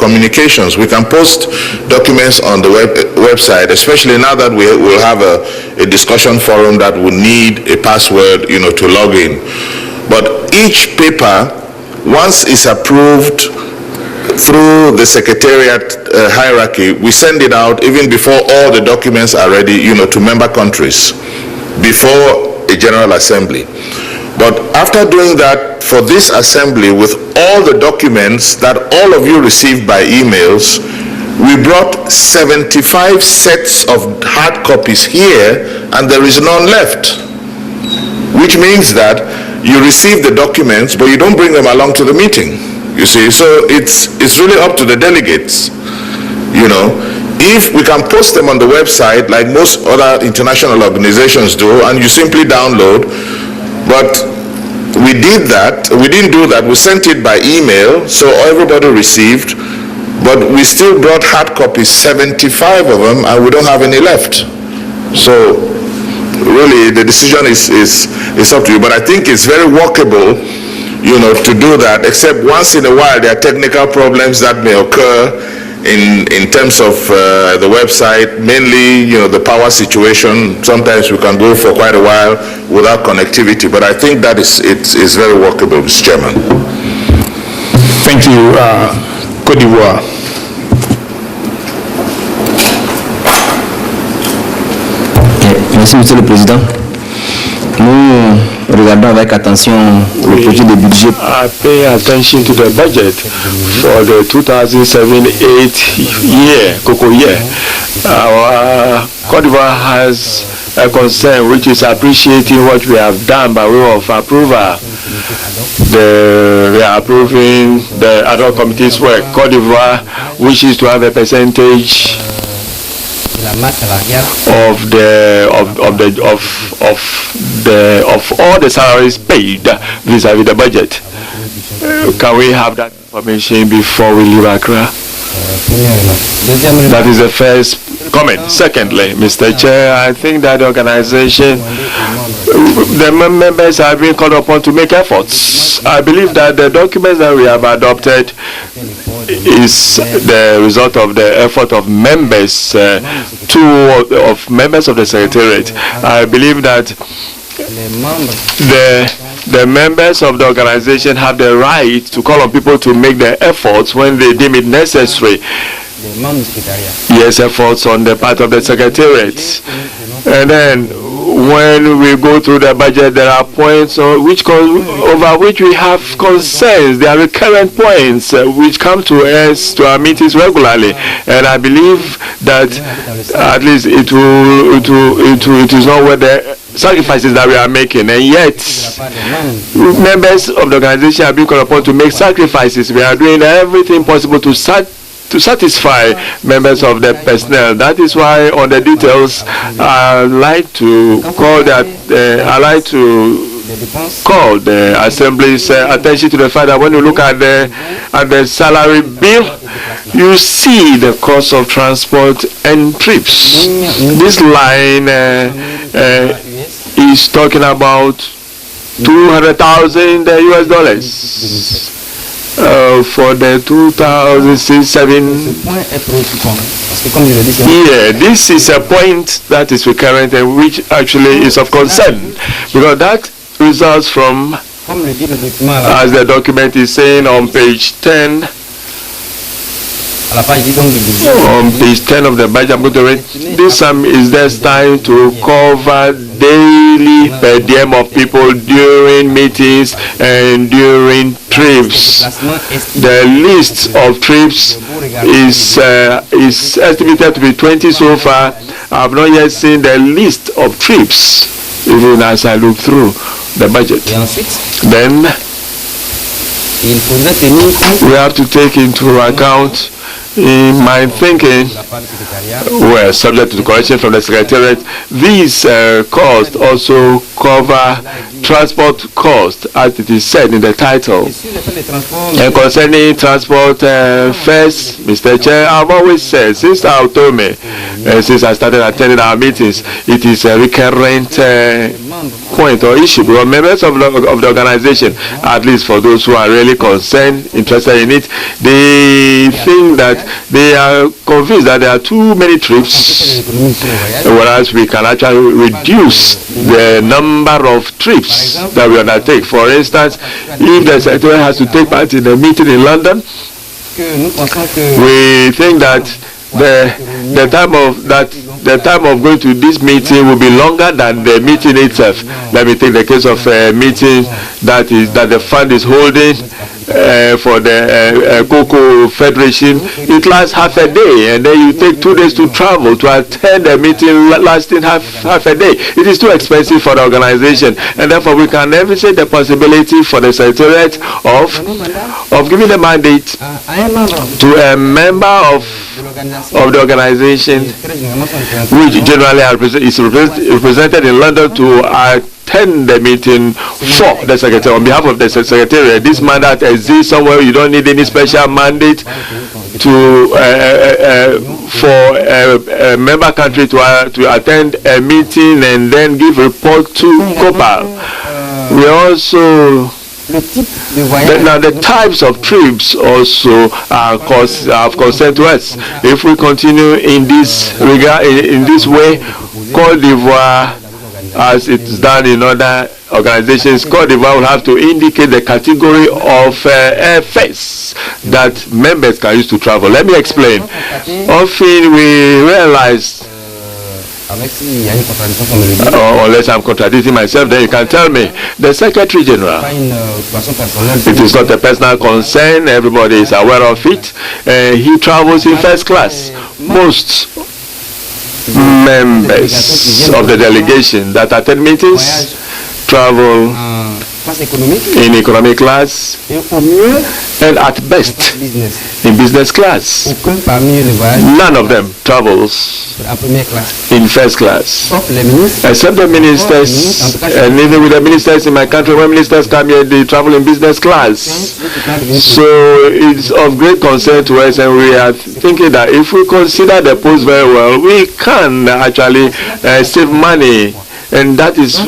communications. We can post documents on the website, especially now that we will have a discussion forum that will need a password, to log in. But each paper, once it's approved through the Secretariat hierarchy, we send it out even before all the documents are ready, to member countries, before a General Assembly. But after doing that for this assembly with all the documents that all of you received by emails, we brought 75 sets of hard copies here, and there is none left. Which means that you receive the documents, but you don't bring them along to the meeting. You see, so it's really up to the delegates. If we can post them on the website like most other international organizations do, and you simply download, but we did that, we didn't do that, we sent it by email, so everybody received, but we still brought hard copies, 75 of them, and we don't have any left. So really the decision is up to you, but I think it's very workable to do that, except once in a while there are technical problems that may occur in terms of the website, mainly, the power situation. Sometimes we can go for quite a while without connectivity, but I think that it's very workable, Mr. Chairman. Thank you, Côte d'Ivoire. Merci, Monsieur le Président. Nous regardons avec attention le projet de budget. I pay attention to the budget for the 2007-8 year, Cocoa year. Our Côte d'Ivoire has a concern which is appreciating what we have done by way of approval. We are approving the ad hoc committee's work. Côte d'Ivoire wishes to have a percentage of all the salaries paid vis-à-vis the budget. Can we have that information before we leave Accra? That is the first comment. Secondly, Mr. Chair, I think that the organization, the members have been called upon to make efforts. I believe that the documents that we have adopted is the result of the effort of members, of members of the Secretariat. I believe that the members of the organization have the right to call on people to make their efforts when they deem it necessary. Yes, efforts on the part of the Secretariat. And then when we go through the budget, there are points over which we have concerns. There are recurrent points which come to us, to our meetings regularly. And I believe that at least it is not worth the sacrifices that we are making, and yet members of the organization have been called upon to make sacrifices. We are doing everything possible to satisfy members of the personnel. That is why on the details I'd like to call the Assembly's attention to the fact that when you look at the salary bill, you see the cost of transport and trips. This line is talking about $200,000 US dollars. For the 2006-7 year. This is a point that is recurrent and which actually is of concern, because that results from, as the document is saying on page 10, on page 10 of the budget, I'm going to read, this sum is destined to cover daily per diem of people during meetings and during trips. The list of trips is estimated to be 20 so far. I have not yet seen the list of trips, even as I look through the budget. Then we have to take into account, in my thinking, well, subject to the correction from the Secretariat, these costs also cover transport costs, as it is said in the title. And concerning transport fares, Mr. Chair, I've always said, since since I started attending our meetings, it is a recurrent point or issue. Because members of the organization, at least for those who are really concerned, interested in it, they think that they are convinced that there are too many trips, whereas we can actually reduce the number of trips that we undertake. For instance, if the Secretary has to take part in a meeting in London, we think that the time of going to this meeting will be longer than the meeting itself. Let me take the case of a meeting that the fund is holding for the Cocoa Federation. It lasts half a day, and then you take 2 days to travel to attend a meeting lasting half a day. It is too expensive for the organization, and therefore we can envisage the possibility for the Secretariat of giving a mandate to a member of the organization, which generally is represented in London, to attend the meeting for the Secretary, on behalf of the Secretariat. This mandate exists somewhere. You don't need any special mandate for a member country to attend a meeting and then give report to Copal. We also Now the types of trips also are of concern to us. If we continue in this regard, in this way, Côte d'Ivoire, as it's done in other organizations, Côte d'Ivoire will have to indicate the category of airfares that members can use to travel. Let me explain. Often we realize, unless I'm contradicting myself, then you can tell me. The Secretary General, it is not a personal concern, everybody is aware of it. He travels in first class. Most members of the delegation that attend meetings travel in economic class and at best in business class. None of them travels in first class except the ministers, and even with the ministers in my country, when ministers come here, they travel in business class. So it's of great concern to us, and we are thinking that if we consider the post very well, we can actually save money. And that is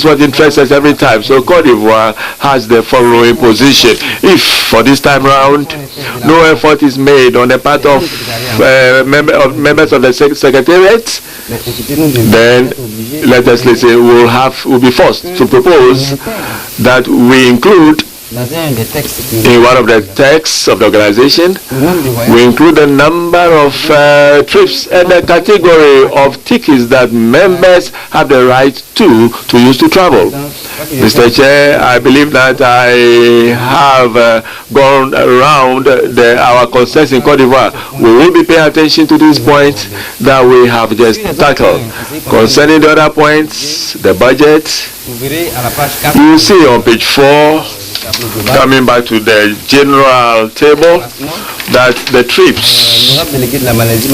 what interests us every time. So Côte d'Ivoire has the following position. If for this time round no effort is made on the part of members of the Secretariat, then let us listen. We'll be forced to propose that we include in one of the texts of the organization, we include the number of trips and the category of tickets that members have the right to use to travel. Mr. Chair, I believe that I have gone around our concerns in Côte d'Ivoire. We will be paying attention to this point that we have just tackled. Concerning the other points, the budget, you will see on page 4, coming back to the general table, that the trips,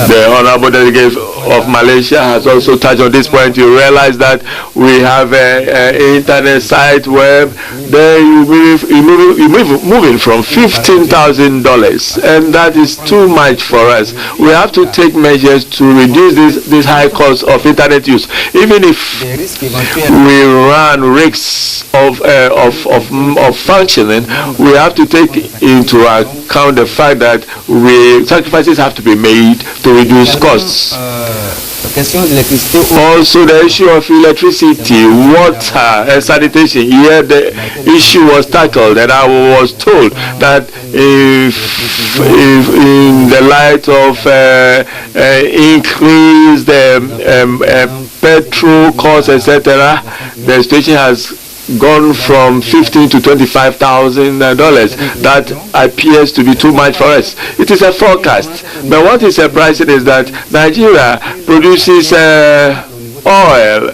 the Honorable Delegate of Malaysia has also touched on this point. You realize that we have an internet site where you're moving from $15,000, and that is too much for us. We have to take measures to reduce this high cost of internet use. Even if we run risks of functioning, we have to take into account the fact that sacrifices have to be made to reduce costs. Also, the issue of electricity, water, and sanitation. Here, the issue was tackled, and I was told that if in the light of increased petrol costs, etc., the situation has gone from $15,000 to $25,000. That appears to be too much for us. It is a forecast. But what is surprising is that Nigeria produces oil.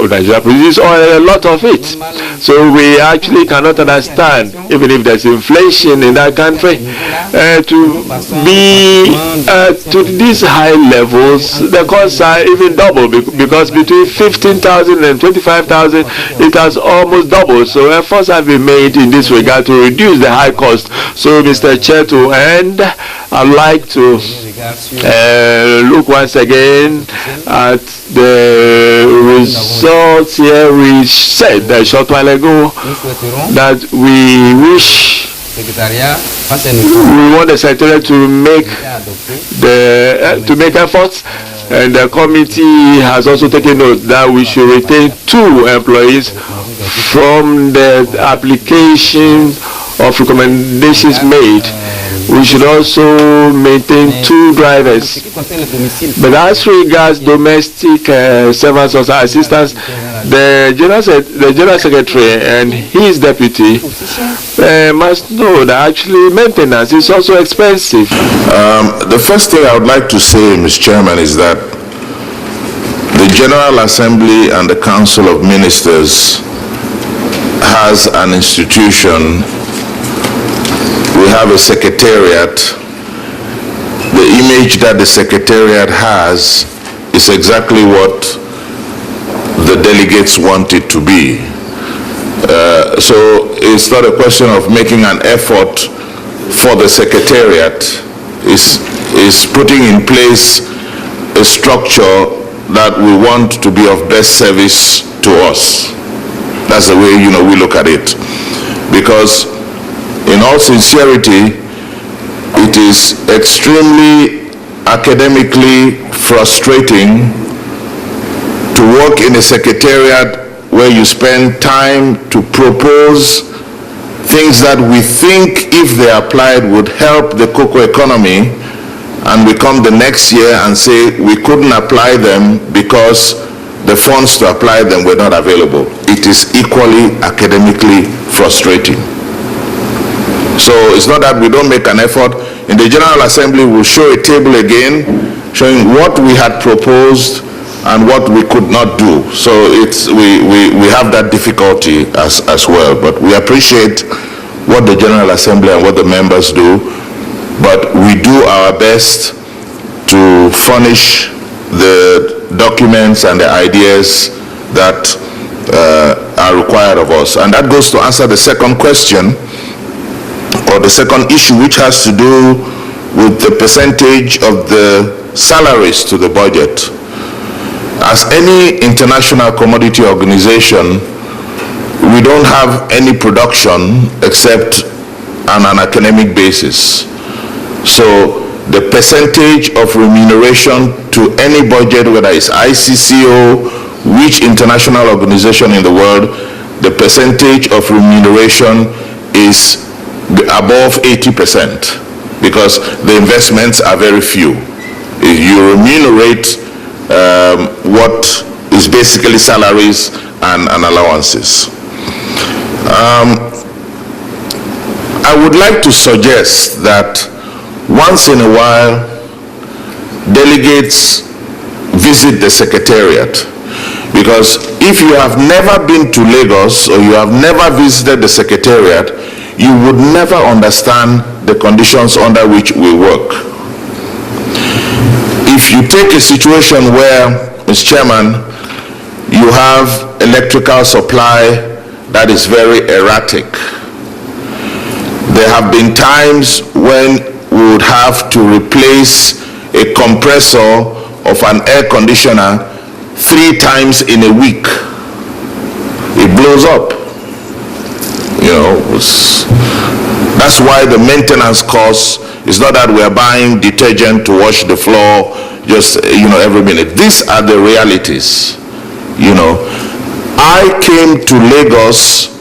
Nigeria produces oil, a lot of it. So we actually cannot understand, even if there's inflation in that country, to be to these high levels, the costs are even double, because between 15,000 and 25,000, it has almost doubled. So efforts have been made in this regard to reduce the high cost. So, Mr. Chair, to end, I'd like to look once again at the results here. We said a short while ago that we want the Secretariat to make efforts, and the committee has also taken note that we should retain 2 employees from the application of recommendations made. We should also maintain 2 drivers. But as regards domestic servants or assistants, the General Secretary and his deputy must know that actually maintenance is also expensive. The first thing I would like to say, Mr. Chairman, is that the General Assembly and the Council of Ministers has an institution. We have a secretariat. The image that the secretariat has is exactly what the delegates want it to be. So it's not a question of making an effort for the secretariat. It's putting in place a structure that we want to be of best service to us. That's the way, we look at it. Because in all sincerity, it is extremely academically frustrating to work in a secretariat where you spend time to propose things that we think, if they applied, would help the cocoa economy, and we come the next year and say we couldn't apply them because the funds to apply them were not available. It is equally academically frustrating. So it's not that we don't make an effort. In the General Assembly, we'll show a table again showing what we had proposed and what we could not do. So we have that difficulty as well. But we appreciate what the General Assembly and what the members do. But we do our best to furnish the documents and the ideas that are required of us. And that goes to answer the second question, or the second issue, which has to do with the percentage of the salaries to the budget. As any international commodity organization, we don't have any production except on an academic basis. So the percentage of remuneration to any budget, whether it's ICCO, which international organization in the world, the percentage of remuneration is above 80%, because the investments are very few. You remunerate what is basically salaries and allowances. I would like to suggest that once in a while, delegates visit the secretariat, because if you have never been to Lagos or you have never visited the secretariat, you would never understand the conditions under which we work. If you take a situation where, Mr. Chairman, you have electrical supply that is very erratic. There have been times when we would have to replace a compressor of an air conditioner 3 times in a week. It blows up. That's why the maintenance cost is not that we're buying detergent to wash the floor just every minute. These are the realities. I came to Lagos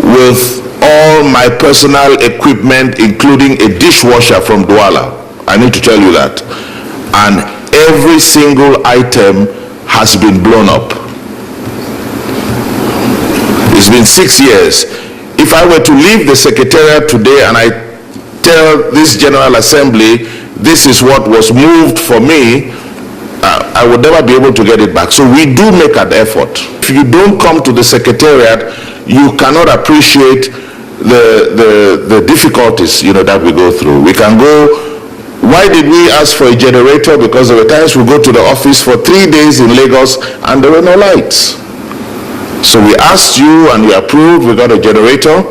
with all my personal equipment, including a dishwasher from Douala. I need to tell you that. And every single item has been blown up. It's been 6 years. If I were to leave the secretariat today and I tell this General Assembly, this is what was moved for me, I would never be able to get it back. So we do make an effort. If you don't come to the secretariat, you cannot appreciate the difficulties that we go through. We can go, why did we ask for a generator? Because there were times we go to the office for 3 days in Lagos and there were no lights. So we asked you and you approved, we got a generator.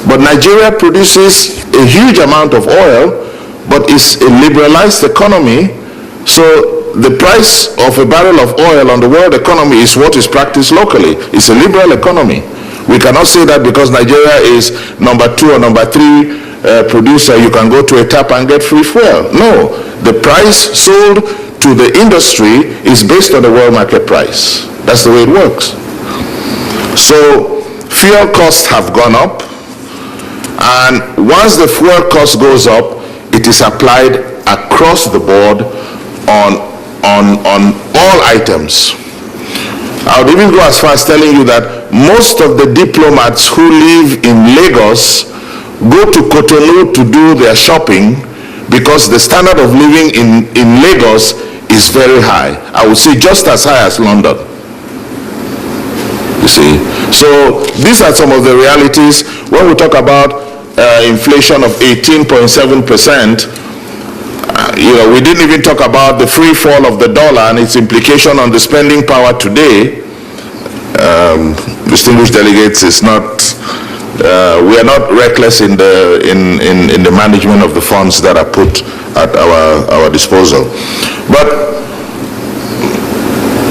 But Nigeria produces a huge amount of oil, but it's a liberalized economy. So the price of a barrel of oil on the world economy is what is practiced locally. It's a liberal economy. We cannot say that because Nigeria is number 2 or number 3 producer, you can go to a tap and get free fuel. No, the price sold to the industry is based on the world market price. That's the way it works. So fuel costs have gone up, and once the fuel cost goes up, it is applied across the board on all items. I would even go as far as telling you that most of the diplomats who live in Lagos go to Cotonou to do their shopping because the standard of living in Lagos is very high. I would say just as high as London. You see? So these are some of the realities. When we talk about inflation of 18.7%, we didn't even talk about the free fall of the dollar and its implication on the spending power today. Distinguished delegates, it's not. We are not reckless in the management of the funds that are put at our disposal. But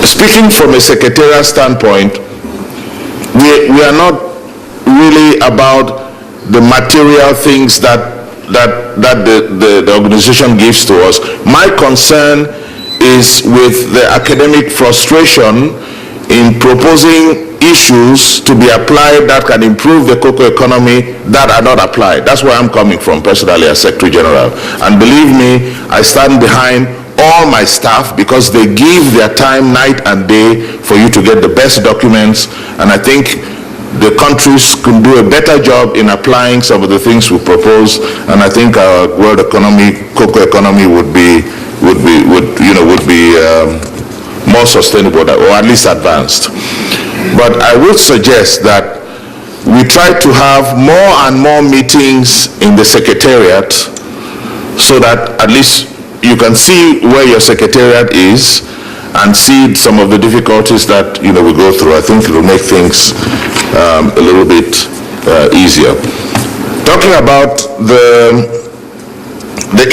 speaking from a secretarial standpoint, we are not really about the material things that the organization gives to us. My concern is with the academic frustration in proposing issues to be applied that can improve the cocoa economy that are not applied. That's where I'm coming from personally as Secretary General. And believe me, I stand behind all my staff because they give their time night and day for you to get the best documents, and I think the countries can do a better job in applying some of the things we propose, and I think our world economy, cocoa economy would be more sustainable or at least advanced. But I would suggest that we try to have more and more meetings in the Secretariat so that at least you can see where your Secretariat is and see some of the difficulties that we go through. I think it will make things a little bit easier. Talking about the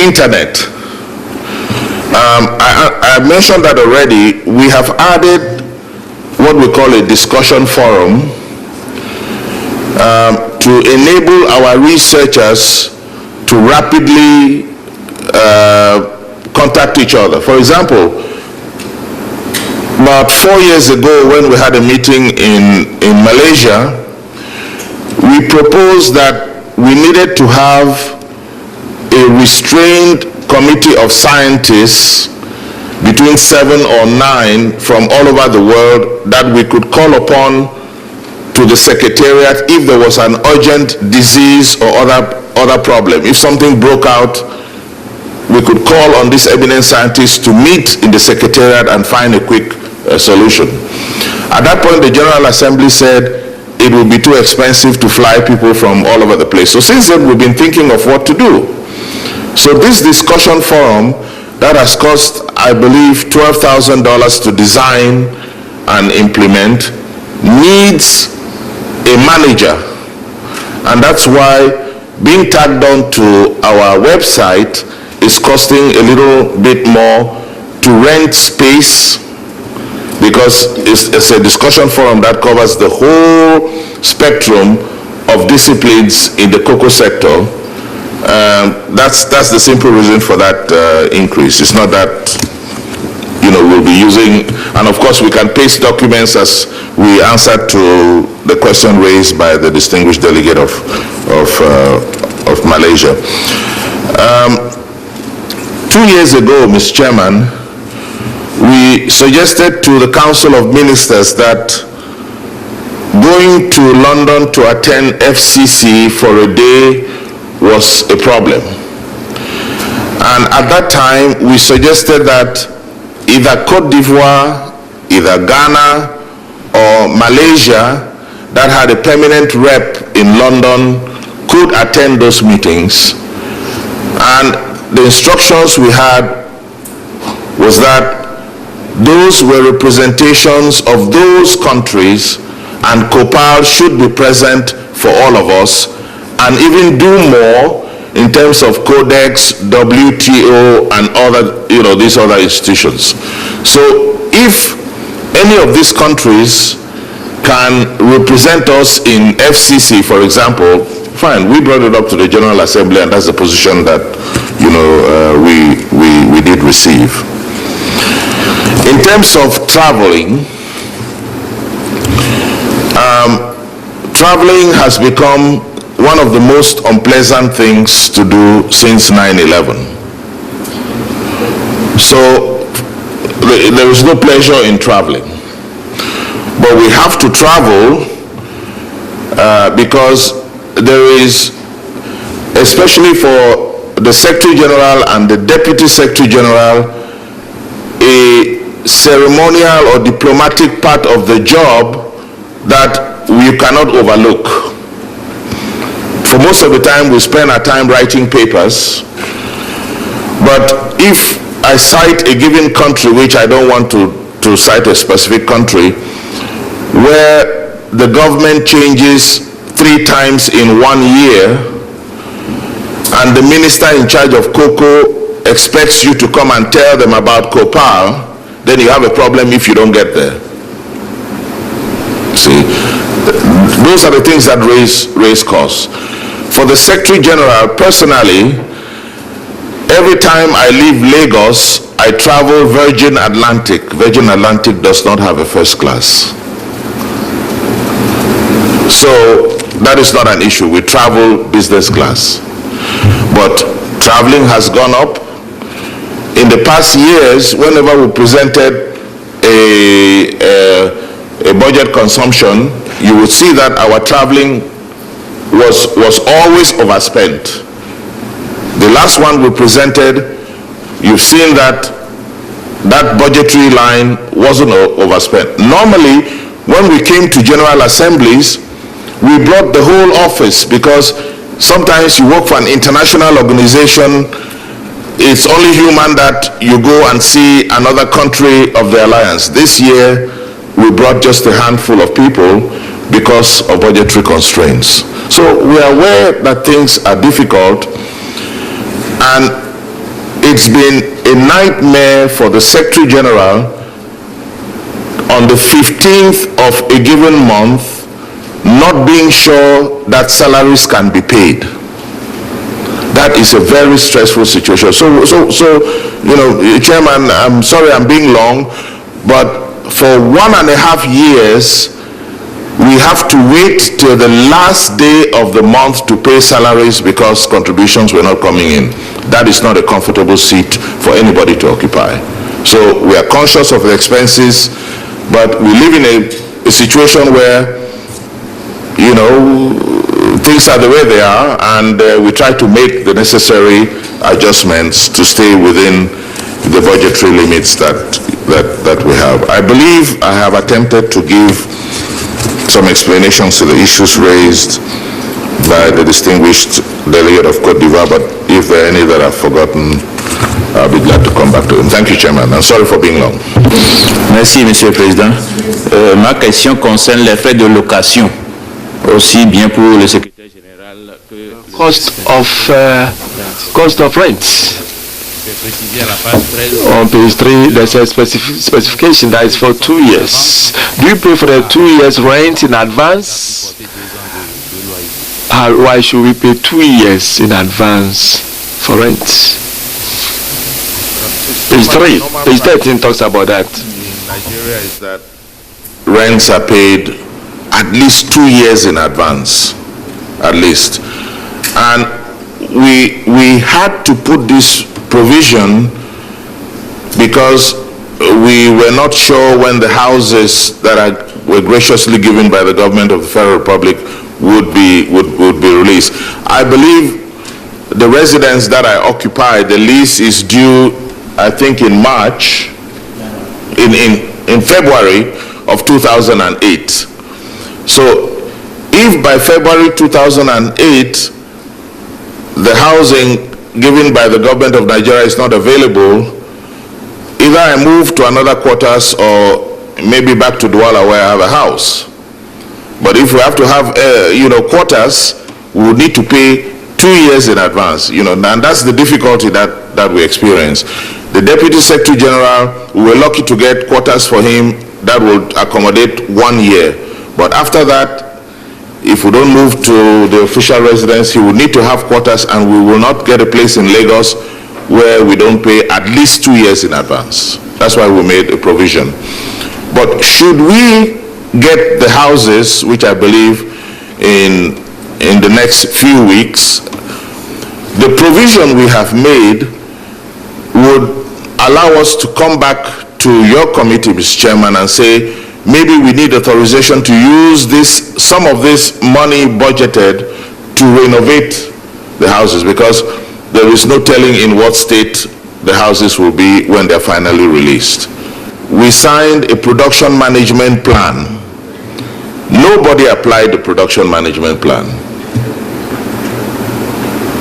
internet, I mentioned that already. We have added what we call a discussion forum to enable our researchers to rapidly contact each other. For example, about 4 years ago when we had a meeting in Malaysia, we proposed that we needed to have a restrained committee of scientists between 7 or 9 from all over the world that we could call upon to the Secretariat if there was an urgent disease or other problem. If something broke out, we could call on these eminent scientists to meet in the Secretariat and find a quick solution. At that point, the General Assembly said it would be too expensive to fly people from all over the place. So since then, we've been thinking of what to do. So this discussion forum that has cost, I believe, $12,000 to design and implement needs a manager. And that's why being tagged on to our website is costing a little bit more to rent space, because it's a discussion forum that covers the whole spectrum of disciplines in the cocoa sector. That's the simple reason for that increase. It's not that we'll be using, and of course we can paste documents as we answer to the question raised by the distinguished delegate of Malaysia. 2 years ago, Mr. Chairman, we suggested to the Council of Ministers that going to London to attend FCC for a day was a problem. And at that time, we suggested that either Cote d'Ivoire, either Ghana, or Malaysia that had a permanent rep in London could attend those meetings. And the instructions we had was that those were representations of those countries, and Copal should be present for all of us, and even do more in terms of Codex, WTO, and other, these other institutions. So if any of these countries can represent us in FCC, for example, fine, we brought it up to the General Assembly, and that's the position that, we did receive. In terms of traveling, traveling has become one of the most unpleasant things to do since 9/11. So there is no pleasure in traveling. But we have to travel because there is, especially for the Secretary General and the Deputy Secretary General, a ceremonial or diplomatic part of the job that we cannot overlook. For most of the time, we spend our time writing papers. But if I cite a given country, which I don't want to cite a specific country, where the government changes 3 times in 1 year, and the minister in charge of cocoa expects you to come and tell them about Copal, then you have a problem if you don't get there. See, Those are the things that raise costs. For the Secretary General, personally, every time I leave Lagos, I travel Virgin Atlantic. Virgin Atlantic does not have a first class. So that is not an issue. We travel business class. But traveling has gone up. In the past years, whenever we presented a budget consumption, you would see that our traveling was always overspent. The last one we presented, you've seen that budgetary line wasn't overspent. Normally, when we came to General Assemblies, we brought the whole office, because sometimes you work for an international organization, it's only human that you go and see another country of the alliance. This year, we brought just a handful of people because of budgetary constraints. So we are aware that things are difficult, and it's been a nightmare for the Secretary General on the 15th of a given month not being sure that salaries can be paid. That is a very stressful situation. So you know, Chairman, I'm sorry I'm being long, but for 1.5 years, we have to wait till the last day of the month to pay salaries because contributions were not coming in. That is not a comfortable seat for anybody to occupy. So we are conscious of the expenses, but we live in a situation where, you know, things are the way they are, and we try to make the necessary adjustments to stay within the budgetary limits that we have. I believe I have attempted to give some explanations to the issues raised by the distinguished delegate of Côte d'Ivoire, but if there are any that I've forgotten, I'll be glad to come back to them. Thank you, Chairman. I'm sorry for being long. Merci, Monsieur le Président. Ma question concerne les frais de location, aussi bien pour le secrétaire général que Cost of rent. On page 3, there's a specification that is for 2 years. Do you pay for the 2 years rent in advance? Why should we pay 2 years in advance for rent? Page 3, page 13 talks about that. In Nigeria is that rents are paid at least 2 years in advance, at least. And we had to put this provision because we were not sure when the houses that were graciously given by the government of the Federal Republic would be released. I believe the residence that I occupy, the lease is due, I think, in March, in February of 2008. So if by February 2008 the housing given by the government of Nigeria is not available, either I move to another quarters or maybe back to Douala where I have a house. But if we have to have quarters, we would need to pay 2 years in advance, and that's the difficulty that we experience. The Deputy Secretary General, we were lucky to get quarters for him that would accommodate 1 year. But after that, if we don't move to the official residence, he will need to have quarters, and we will not get a place in Lagos where we don't pay at least 2 years in advance. That's why we made a provision. But should we get the houses, which I believe in the next few weeks, the provision we have made would allow us to come back to your committee, Mr. Chairman, and say, maybe we need authorization to use some of this money budgeted to renovate the houses, because there is no telling in what state the houses will be when they're finally released. We signed a production management plan. Nobody applied the production management plan.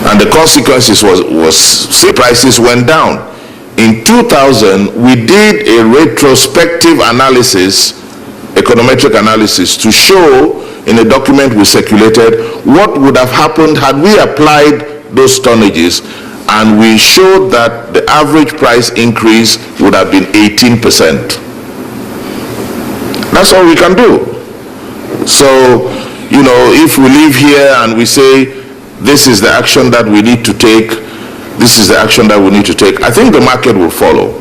And the consequences was steel prices went down. In 2000, we did a retrospective analysis, econometric analysis, to show in a document we circulated what would have happened had we applied those tonnages, and we showed that the average price increase would have been 18%. That's all we can do. So you know, if we leave here and we say, this is the action that we need to take, this is the action that we need to take, I think the market will follow.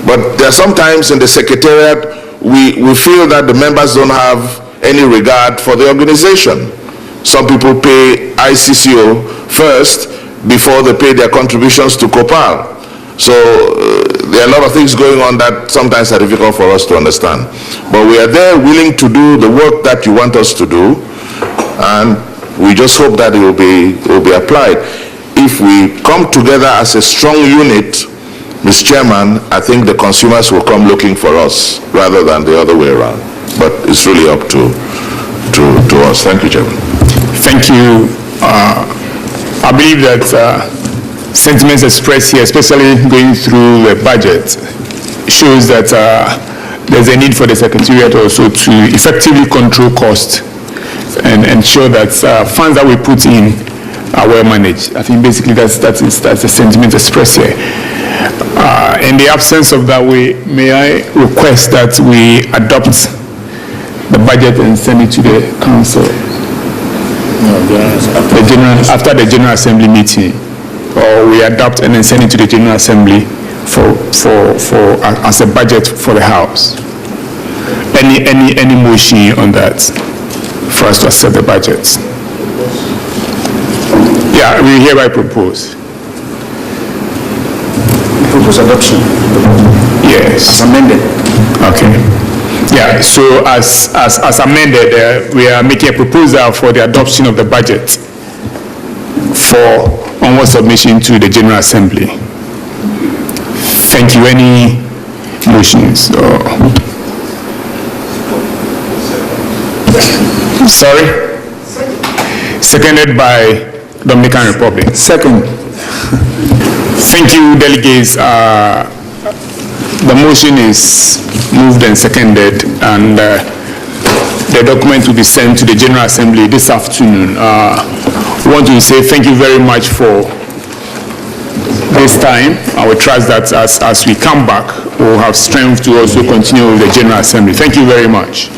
But there are sometimes in the Secretariat, we feel that the members don't have any regard for the organization. Some people pay ICCO first before they pay their contributions to Copal. So there are a lot of things going on that sometimes are difficult for us to understand. But we are there willing to do the work that you want us to do, and we just hope that it will be applied. If we come together as a strong unit, Mr. Chairman, I think the consumers will come looking for us rather than the other way around. But it's really up to us. Thank you, Chairman. Thank you. I believe that sentiments expressed here, especially going through the budget, shows that there's a need for the Secretariat also to effectively control costs and ensure that funds that we put in are well managed. I think basically that's the sentiment expressed here. In the absence of that, may I request that we adopt the budget and send it to the Council? After the General Assembly meeting, or we adopt and then send it to the General Assembly as a budget for the House. Any motion on that for us to accept the budget? Yeah, we hereby propose. Propose adoption. Yes. As amended. Okay. Yeah, so as amended, we are making a proposal for the adoption of the budget for onward submission to the General Assembly. Thank you. Any motions? Sorry? Seconded by Dominican Republic. Second. Thank you, delegates. The motion is moved and seconded, and the document will be sent to the General Assembly this afternoon. I want to say thank you very much for this time. I will trust that as we come back, we'll have strength to also continue with the General Assembly. Thank you very much.